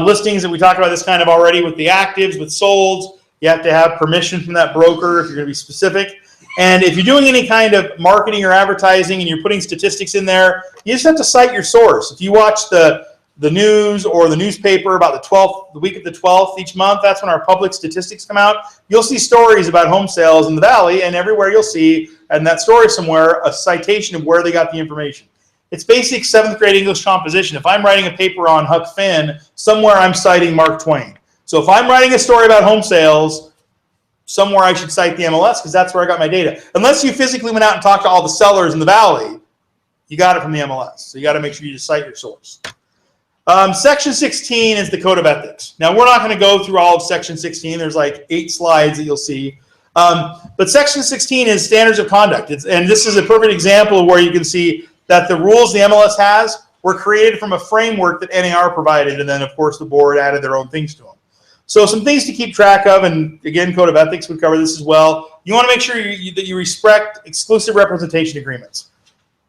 Listings, and we talked about this kind of already with the actives, with solds, you have to have permission from that broker if you're going to be specific. And if you're doing any kind of marketing or advertising and you're putting statistics in there, you just have to cite your source. If you watch the news or the newspaper about the week of the 12th each month, that's when our public statistics come out. You'll see stories about home sales in the Valley, and everywhere you'll see, in that story somewhere, a citation of where they got the information. It's basic 7th grade English composition. If I'm writing a paper on Huck Finn, somewhere I'm citing Mark Twain. So if I'm writing a story about home sales, somewhere I should cite the MLS, because that's where I got my data. Unless you physically went out and talked to all the sellers in the Valley, you got it from the MLS. So you got to make sure you just cite your source. Section 16 is the Code of Ethics. Now, we're not going to go through all of Section 16. There's like 8 slides that you'll see. But Section 16 is standards of conduct. And this is a perfect example of where you can see that the rules the MLS has were created from a framework that NAR provided, and then, of course, the board added their own things to them. So some things to keep track of, and again, Code of Ethics would cover this as well. You want to make sure that you respect exclusive representation agreements.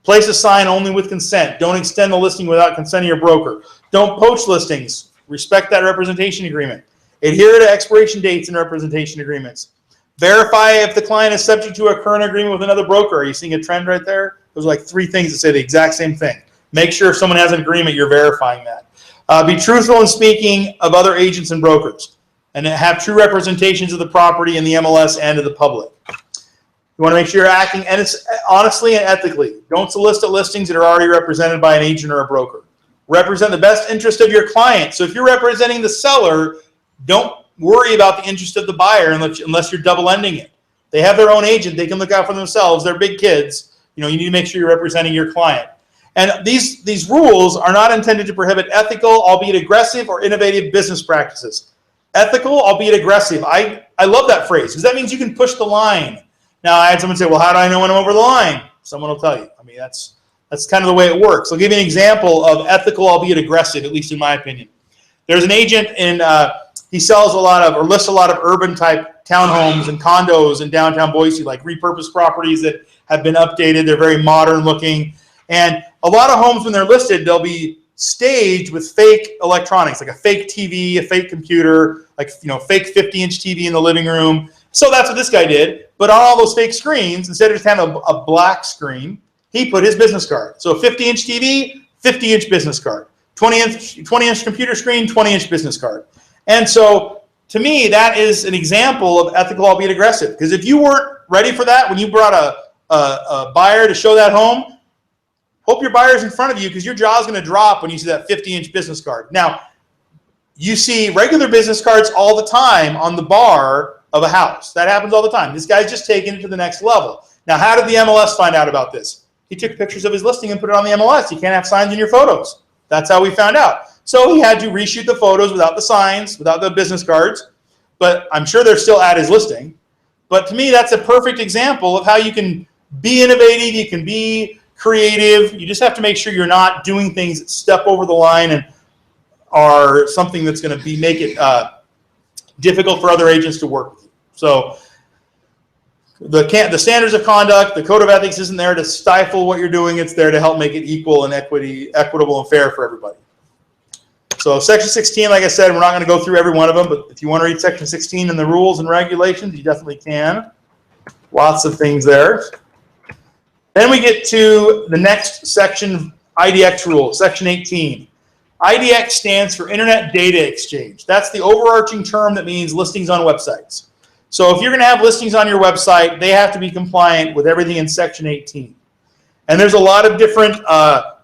Place a sign only with consent. Don't extend the listing without consent of your broker. Don't poach listings. Respect that representation agreement. Adhere to expiration dates and representation agreements. Verify if the client is subject to a current agreement with another broker. Are you seeing a trend right there? There's like 3 things that say the exact same thing. Make sure if someone has an agreement, you're verifying that. Be truthful in speaking of other agents and brokers, and have true representations of the property in the MLS and to the public. You want to make sure you're acting honestly and ethically. Don't solicit listings that are already represented by an agent or a broker. Represent the best interest of your client. So if you're representing the seller, don't worry about the interest of the buyer unless you're double-ending it. They have their own agent. They can look out for themselves. They're big kids. You need to make sure you're representing your client. And these rules are not intended to prohibit ethical, albeit aggressive, or innovative business practices. Ethical, albeit aggressive. I love that phrase, because that means you can push the line. Now, I had someone say, well, how do I know when I'm over the line? Someone will tell you. I mean, that's kind of the way it works. I'll give you an example of ethical, albeit aggressive, at least in my opinion. There's an agent he sells lists a lot of urban type townhomes and condos in downtown Boise, like repurposed properties that have been updated. They're very modern looking. And a lot of homes, when they're listed, they'll be staged with fake electronics, like a fake TV, a fake computer, like fake 50-inch TV in the living room. So that's what this guy did. But on all those fake screens, instead of just having a black screen, he put his business card. So 50-inch TV, 50-inch business card. 20-inch computer screen, 20-inch business card. And so, to me, that is an example of ethical, albeit aggressive. Because if you weren't ready for that when you brought a buyer to show that home, hope your buyer's in front of you, because your jaw's going to drop when you see that 50-inch business card. Now, you see regular business cards all the time on the bar of a house. That happens all the time. This guy's just taking it to the next level. Now, how did the MLS find out about this? He took pictures of his listing and put it on the MLS. You can't have signs in your photos. That's how we found out. So he had to reshoot the photos without the signs, without the business cards, but I'm sure they're still at his listing. But to me, that's a perfect example of how you can be innovative, you can be creative. You just have to make sure you're not doing things that step over the line and are something that's going to make it difficult for other agents to work with you. So the standards of conduct, the code of ethics isn't there to stifle what you're doing. It's there to help make it equal and equitable and fair for everybody. So section 16, like I said, we're not going to go through every one of them, but if you want to read section 16 and the rules and regulations, you definitely can. Lots of things there. Then we get to the next section, IDX rules, section 18. IDX stands for Internet Data Exchange. That's the overarching term that means listings on websites. So if you're going to have listings on your website, they have to be compliant with everything in section 18. And there's a lot of different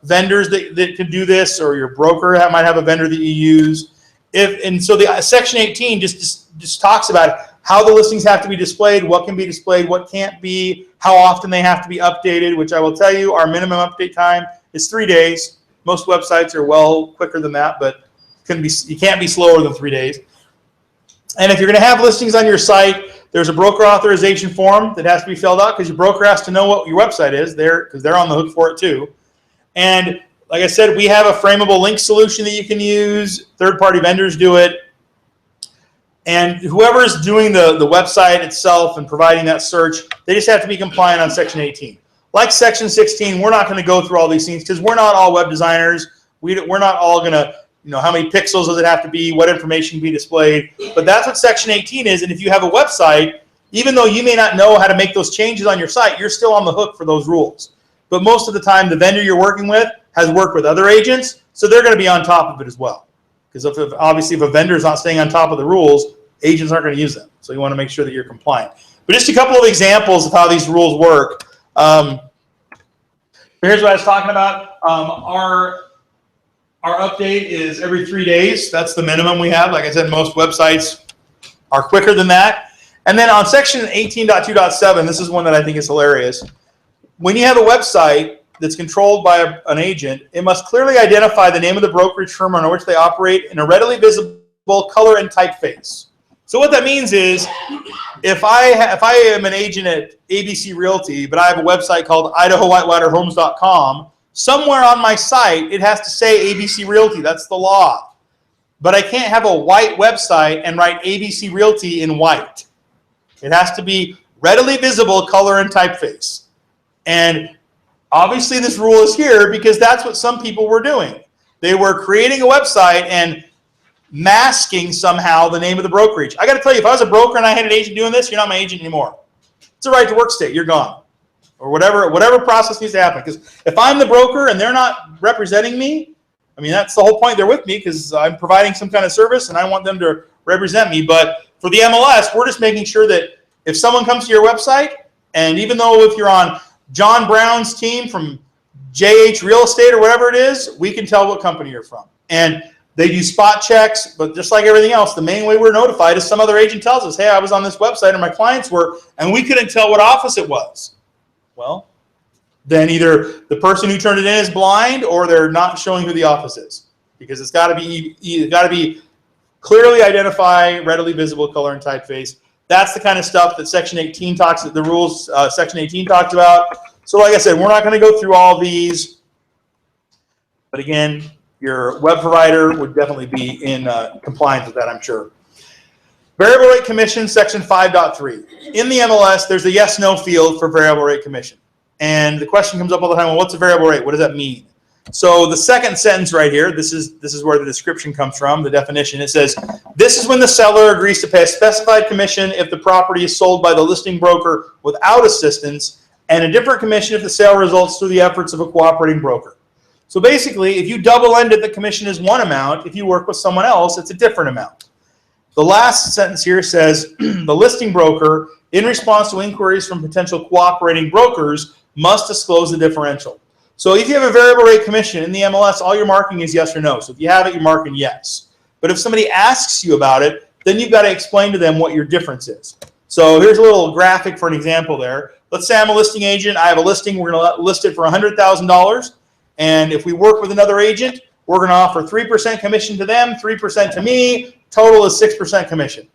vendors that can do this, or your broker might have a vendor that you use. So the section 18 just talks about how the listings have to be displayed, what can be displayed, what can't be, how often they have to be updated, which I will tell you our minimum update time is 3 days. Most websites are well quicker than that, but you can't be slower than 3 days. And if you're going to have listings on your site, there's a broker authorization form that has to be filled out because your broker has to know what your website is there because they're on the hook for it too. And like I said, we have a frameable link solution that you can use. Third-party vendors do it. And whoever is doing the website itself and providing that search, they just have to be compliant on section 18. Like section 16, we're not going to go through all these things because we're not all web designers. We're not all going to, how many pixels does it have to be, what information can be displayed. But that's what section 18 is. And if you have a website, even though you may not know how to make those changes on your site, you're still on the hook for those rules. But most of the time, the vendor you're working with has worked with other agents, so they're going to be on top of it as well. Because obviously, if a vendor is not staying on top of the rules, agents aren't going to use them. So you want to make sure that you're compliant. But just a couple of examples of how these rules work. Here's what I was talking about. Our update is every 3 days. That's the minimum we have. Like I said, most websites are quicker than that. And then on section 18.2.7, this is one that I think is hilarious. When you have a website that's controlled by an agent, it must clearly identify the name of the brokerage firm on which they operate in a readily visible color and typeface. So what that means is, if I am an agent at ABC Realty, but I have a website called IdahoWhitewaterHomes.com, somewhere on my site it has to say ABC Realty. That's the law. But I can't have a white website and write ABC Realty in white. It has to be readily visible color and typeface. And obviously this rule is here because that's what some people were doing. They were creating a website and masking somehow the name of the brokerage. I got to tell you, if I was a broker and I had an agent doing this, you're not my agent anymore. It's a right to work state. You're gone. Or whatever process needs to happen. Because if I'm the broker and they're not representing me, I mean, that's the whole point. They're with me because I'm providing some kind of service and I want them to represent me. But for the MLS, we're just making sure that if someone comes to your website, and even though if you're on John Brown's team from JH Real Estate or whatever it is, we can tell what company you're from. And they do spot checks, but just like everything else, the main way we're notified is some other agent tells us, hey, I was on this website and my clients were, and we couldn't tell what office it was. Well, then either the person who turned it in is blind or they're not showing who the office is, because it's got to be clearly identify, readily visible color and typeface. That's the kind of stuff that section 18 the rules section 18 talks about. So like I said, we're not going to go through all these, but again, your web provider would definitely be in compliance with that, I'm sure. Variable rate commission, section 5.3. In the MLS, there's a yes/no field for variable rate commission. And the question comes up all the time, well, what's a variable rate? What does that mean? So the second sentence right here, this is where the description comes from, the definition. It says, this is when the seller agrees to pay a specified commission if the property is sold by the listing broker without assistance, and a different commission if the sale results through the efforts of a cooperating broker. So basically, if you double-ended, the commission is one amount. If you work with someone else, it's a different amount. The last sentence here says, the listing broker, in response to inquiries from potential cooperating brokers, must disclose the differential. So if you have a variable rate commission in the MLS, all you're marking is yes or no. So if you have it, you're marking yes. But if somebody asks you about it, then you've got to explain to them what your difference is. So here's a little graphic for an example there. Let's say I'm a listing agent. I have a listing. We're going to list it for $100,000. And if we work with another agent, we're going to offer 3% commission to them, 3% to me. Total is 6% commission.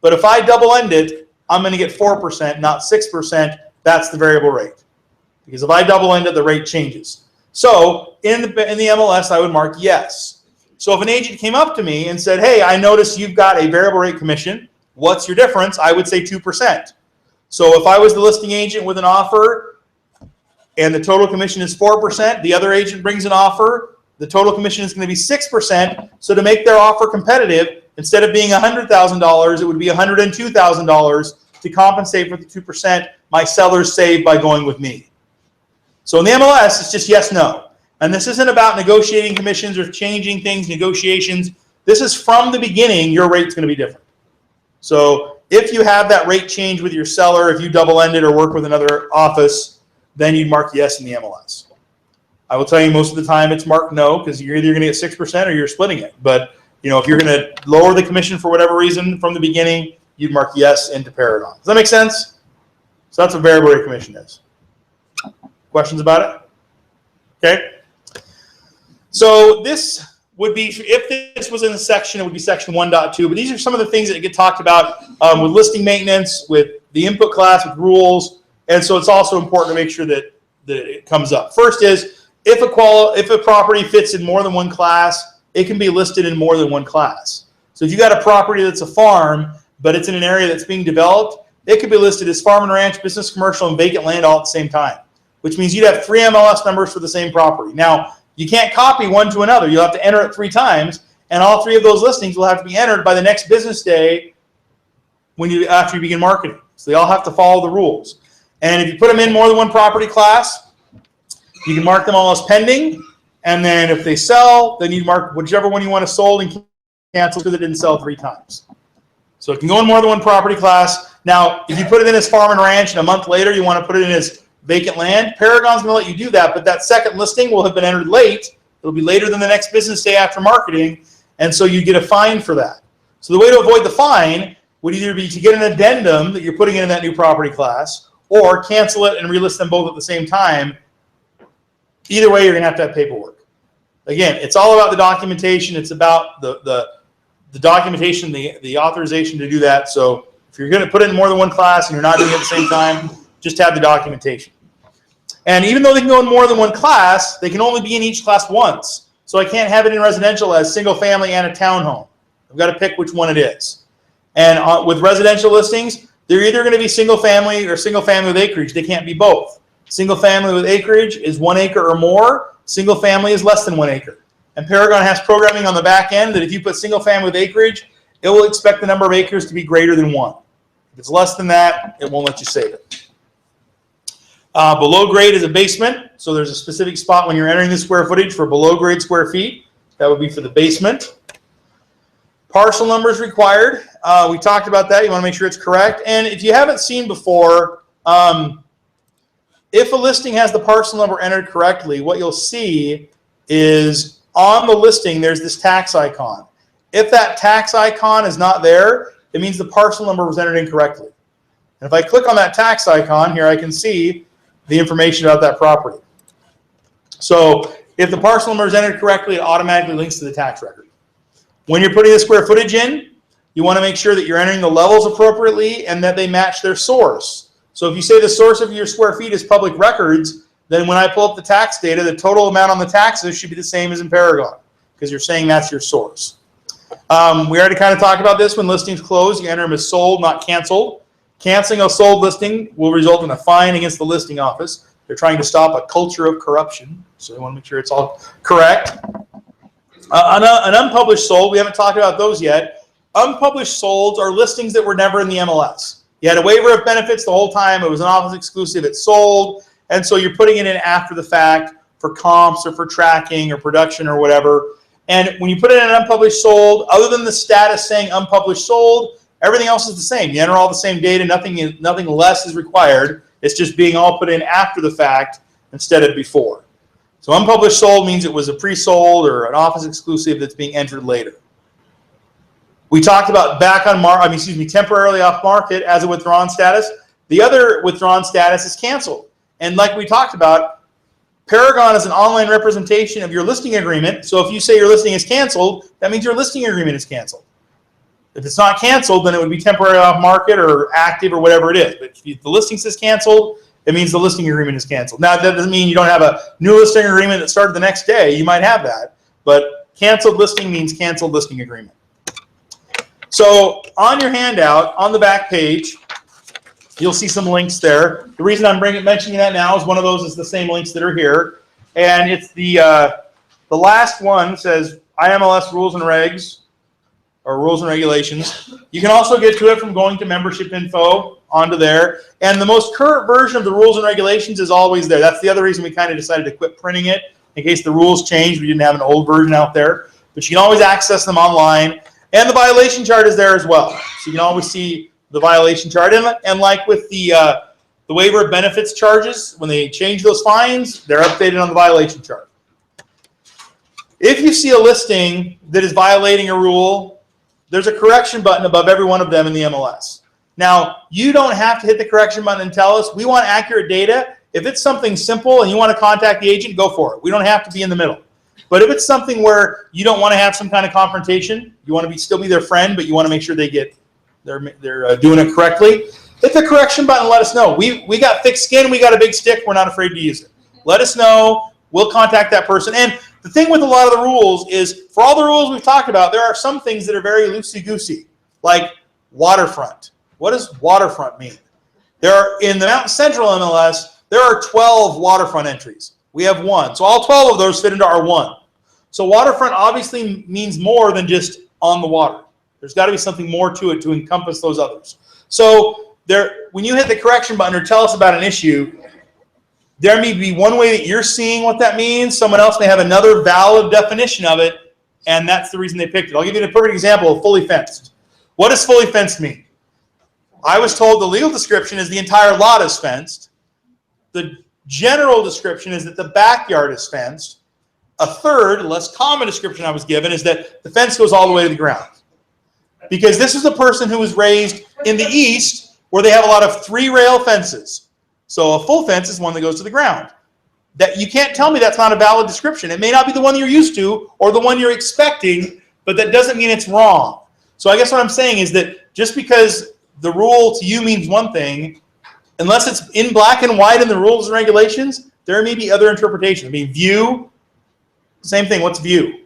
But if I double end it, I'm going to get 4%, not 6%. That's the variable rate. Because if I double end it, the rate changes. So in the MLS, I would mark yes. So if an agent came up to me and said, hey, I noticed you've got a variable rate commission. What's your difference? I would say 2%. So if I was the listing agent with an offer and the total commission is 4%, the other agent brings an offer, the total commission is going to be 6%. So to make their offer competitive, instead of being $100,000, it would be $102,000 to compensate for the 2% my sellers save by going with me. So in the MLS, it's just yes, no. And this isn't about negotiating commissions or changing things, negotiations. This is from the beginning, your rate's going to be different. So if you have that rate change with your seller, if you double-end it or work with another office, then you'd mark yes in the MLS. I will tell you most of the time it's marked no, because you're either going to get 6% or you're splitting it. But if you're going to lower the commission for whatever reason from the beginning, you'd mark yes into Paragon. Does that make sense? So that's what variable rate commission is. Questions about it? Okay. So this would be, if this was in the section, it would be section 1.2. But these are some of the things that get talked about with listing maintenance, with the input class, with rules. And so it's also important to make sure that it comes up. First is, if a property fits in more than one class, it can be listed in more than one class. So if you got a property that's a farm, but it's in an area that's being developed, it could be listed as farm and ranch, business, commercial, and vacant land all at the same time, which means you'd have 3 MLS numbers for the same property. Now, you can't copy one to another. You'll have to enter it 3 times, and all 3 of those listings will have to be entered by the next business day after you begin marketing. So they all have to follow the rules. And if you put them in more than one property class, you can mark them all as pending. And then if they sell, then you mark whichever one you want to sold and cancel because it didn't sell 3 times. So it can go in more than one property class. Now, if you put it in as farm and ranch and a month later you want to put it in as vacant land, Paragon's going to let you do that, but that second listing will have been entered late. It'll be later than the next business day after marketing, and so you get a fine for that. So the way to avoid the fine would either be to get an addendum that you're putting in that new property class, or cancel it and relist them both at the same time. Either way, you're going to have paperwork. Again, it's all about the documentation. It's about the documentation, the authorization to do that. So if you're going to put it in more than one class and you're not doing it at the same time, just have the documentation. And even though they can go in more than one class, they can only be in each class once. So I can't have it in residential as single family and a townhome. I've got to pick which one it is. And with residential listings, they're either going to be single family or single family with acreage. They can't be both. Single family with acreage is 1 acre or more. Single family is less than 1 acre. And Paragon has programming on the back end that if you put single family with acreage, it will expect the number of acres to be greater than 1. If it's less than that, it won't let you save it. Below grade is a basement. So there's a specific spot when you're entering the square footage for below grade square feet. That would be for the basement. Parcel numbers required. We talked about that. You want to make sure it's correct. And if you haven't seen before, if a listing has the parcel number entered correctly, what you'll see is on the listing, there's this tax icon. If that tax icon is not there, it means the parcel number was entered incorrectly. And if I click on that tax icon here, I can see the information about that property. So if the parcel number is entered correctly, it automatically links to the tax record. When you're putting the square footage in, you want to make sure that you're entering the levels appropriately and that they match their source. So if you say the source of your square feet is public records, then when I pull up the tax data, the total amount on the taxes should be the same as in Paragon, because you're saying that's your source. We already kind of talked about this. When listings close, you enter them as sold, not canceled. Canceling a sold listing will result in a fine against the listing office. They're trying to stop a culture of corruption, so they want to make sure it's all correct. An unpublished sold, we haven't talked about those yet. Unpublished solds are listings that were never in the MLS. You had a waiver of benefits the whole time. It was an office exclusive. It sold, and so you're putting it in after the fact for comps or for tracking or production or whatever. And when you put it in an unpublished sold, other than the status saying unpublished sold, everything else is the same. You enter all the same data. Nothing less is required. It's just being all put in after the fact instead of before. So unpublished sold means it was a pre-sold or an office exclusive that's being entered later. We talked about temporarily off market as a withdrawn status. The other withdrawn status is canceled. And like we talked about, Paragon is an online representation of your listing agreement. So if you say your listing is canceled, that means your listing agreement is canceled. If it's not canceled, then it would be temporarily off market or active or whatever it is. But if the listing says canceled, it means the listing agreement is canceled. Now, that doesn't mean you don't have a new listing agreement that started the next day. You might have that. But canceled listing means canceled listing agreement. So on your handout, on the back page, you'll see some links there. The reason I'm mentioning that now is one of those is the same links that are here. And it's the last one says IMLS Rules and Regs, or Rules and Regulations. You can also get to it from going to membership info onto there. And the most current version of the Rules and Regulations is always there. That's the other reason we kind of decided to quit printing it, in case the rules changed. We didn't have an old version out there. But you can always access them online. And the violation chart is there as well. So you can always see the violation chart. And like with the waiver of benefits charges, when they change those fines, they're updated on the violation chart. If you see a listing that is violating a rule, there's a correction button above every one of them in the MLS. Now, you don't have to hit the correction button and tell us. We want accurate data. If it's something simple and you want to contact the agent, go for it. We don't have to be in the middle. But if it's something where you don't want to have some kind of confrontation, you want to still be their friend, but you want to make sure they're doing it correctly, hit the correction button and let us know. We got thick skin, we got a big stick, we're not afraid to use it. Let us know, we'll contact that person. And the thing with a lot of the rules is, for all the rules we've talked about, there are some things that are very loosey-goosey, like waterfront. What does waterfront mean? In the Mountain Central MLS, there are 12 waterfront entries. We have 1. So all 12 of those fit into our 1. So waterfront obviously means more than just on the water. There's got to be something more to it to encompass those others. So when you hit the correction button or tell us about an issue, there may be one way that you're seeing what that means. Someone else may have another valid definition of it, and that's the reason they picked it. I'll give you a perfect example of fully fenced. What does fully fenced mean? I was told the legal description is the entire lot is fenced. The general description is that the backyard is fenced. A third, less common description I was given is that the fence goes all the way to the ground. Because this is a person who was raised in the East where they have a lot of 3-rail fences. So a full fence is one that goes to the ground. That you can't tell me that's not a valid description. It may not be the one you're used to or the one you're expecting, but that doesn't mean it's wrong. So I guess what I'm saying is that just because the rule to you means one thing, unless it's in black and white in the rules and regulations, there may be other interpretations. I mean, view, same thing. What's view?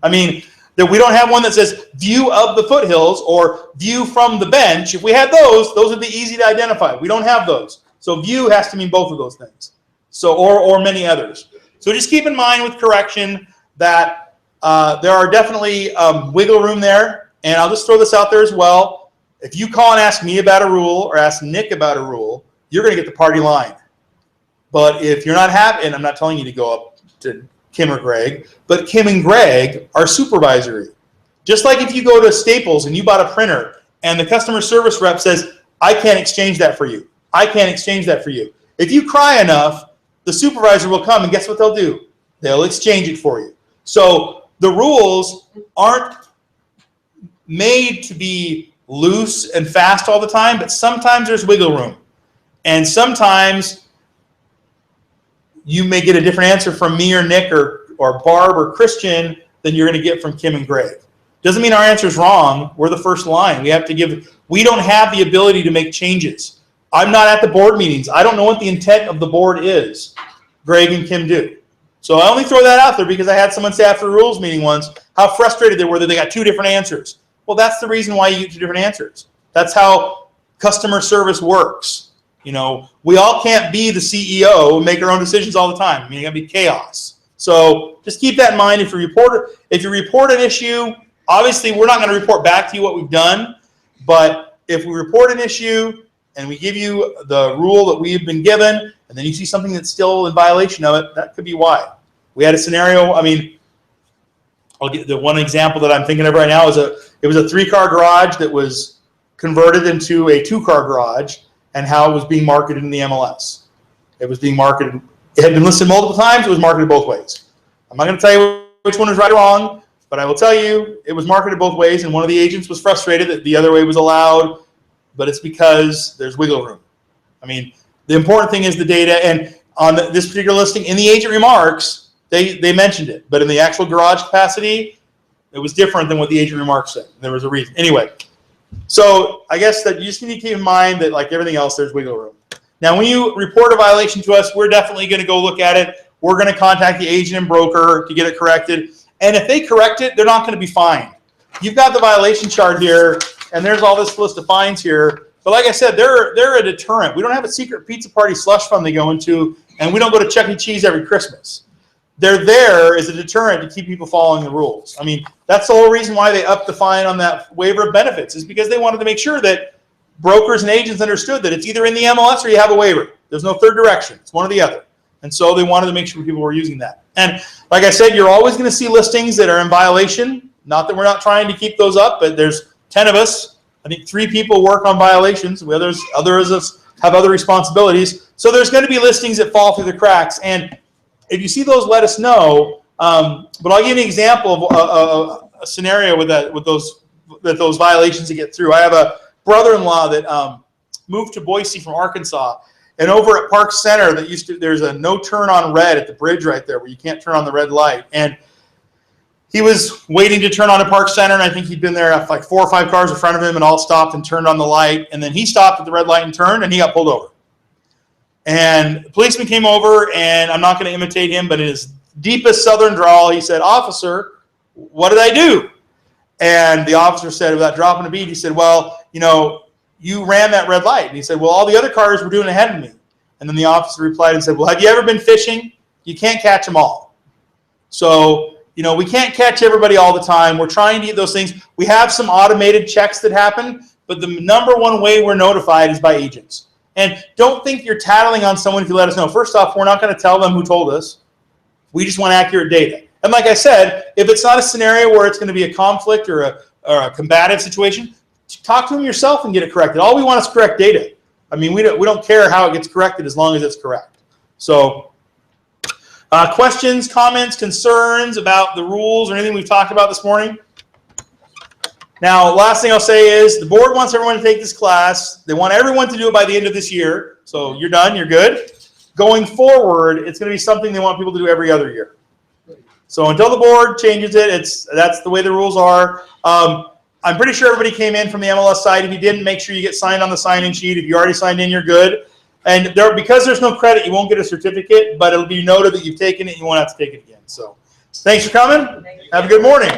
I mean, that we don't have one that says view of the foothills or view from the bench. If we had those would be easy to identify. We don't have those. So view has to mean both of those things. So or many others. So just keep in mind with correction that there are definitely wiggle room there. And I'll just throw this out there as well. If you call and ask me about a rule or ask Nick about a rule, you're going to get the party line. But if you're not happy, and I'm not telling you to go up to Kim or Greg, but Kim and Greg are supervisory. Just like if you go to Staples and you bought a printer and the customer service rep says, I can't exchange that for you. I can't exchange that for you. If you cry enough, the supervisor will come and guess what they'll do? They'll exchange it for you. So the rules aren't made to be loose and fast all the time, but sometimes there's wiggle room. And sometimes you may get a different answer from me or Nick or Barb or Christian than you're going to get from Kim and Greg. Doesn't mean our answer is wrong. We're the first line. We don't have the ability to make changes. I'm not at the board meetings. I don't know what the intent of the board is. Greg and Kim do. So I only throw that out there because I had someone say after a rules meeting once how frustrated they were that they got 2 different answers. Well, that's the reason why you get 2 different answers. That's how customer service works. You know, we all can't be the CEO and make our own decisions all the time. I mean, it's gonna be chaos. So just keep that in mind. If you report an issue, obviously we're not going to report back to you what we've done. But if we report an issue and we give you the rule that we've been given, and then you see something that's still in violation of it, that could be why. We had a scenario. I mean, I'll get the one example that I'm thinking of right now is it was a 3-car garage that was converted into a 2-car garage, and how it was being marketed in the MLS. It was being marketed. It had been listed multiple times. It was marketed both ways. I'm not going to tell you which one is right or wrong, but But I will tell you, it was marketed both ways, and one of the agents was frustrated that the other way was allowed, but it's because there's wiggle room. I mean, the important thing is the data, and on this particular listing, in the agent remarks, they mentioned it, but in the actual garage capacity, it was different than what the agent remarks said. There was a reason. Anyway, so I guess that you just need to keep in mind that, like everything else, there's wiggle room. Now, when you report a violation to us, we're definitely going to go look at it. We're going to contact the agent and broker to get it corrected. And if they correct it, they're not going to be fined. You've got the violation chart here, and there's all this list of fines here. But like I said, they're a deterrent. We don't have a secret pizza party slush fund they go into, and we don't go to Chuck E. Cheese every Christmas. They're there as a deterrent to keep people following the rules. I mean, that's the whole reason why they upped the fine on that waiver of benefits, is because they wanted to make sure that brokers and agents understood that it's either in the MLS or you have a waiver. There's no third direction. It's one or the other. And so they wanted to make sure people were using that. And like I said, you're always going to see listings that are in violation. Not that we're not trying to keep those up, but there's 10 of us. I think 3 people work on violations. Others have other responsibilities. So there's going to be listings that fall through the cracks. And if you see those, let us know. But I'll give you an example of a scenario with those violations that get through. I have a brother-in-law that moved to Boise from Arkansas, and over at Park Center, there's a no turn on red at the bridge right there where you can't turn on the red light. And he was waiting to turn on at Park Center, and I think he'd been there like 4 or 5 cars in front of him, and all stopped and turned on the light. And then he stopped at the red light and turned, and he got pulled over. And the policeman came over, and I'm not going to imitate him, but in his deepest southern drawl, he said, "Officer, what did I do?" And the officer said, without dropping a beat, he said, "Well, you ran that red light." And he said, "Well, all the other cars were doing ahead of me." And then the officer replied and said, "Well, have you ever been fishing? You can't catch them all." So, we can't catch everybody all the time. We're trying to get those things. We have some automated checks that happen, but the number one way we're notified is by agents. And don't think you're tattling on someone if you let us know. First off, we're not going to tell them who told us. We just want accurate data. And like I said, if it's not a scenario where it's going to be a conflict or a combative situation, talk to them yourself and get it corrected. All we want is correct data. I mean, we don't care how it gets corrected as long as it's correct. So questions, comments, concerns about the rules or anything we've talked about this morning? Now, last thing I'll say is the board wants everyone to take this class. They want everyone to do it by the end of this year. So you're done, you're good. Going forward, it's going to be something they want people to do every other year. So until the board changes it, that's the way the rules are. I'm pretty sure everybody came in from the MLS side. If you didn't, make sure you get signed on the sign-in sheet. If you already signed in, you're good. And because there's no credit, you won't get a certificate, but it'll be noted that you've taken it and you won't have to take it again. So thanks for coming. Have a good morning.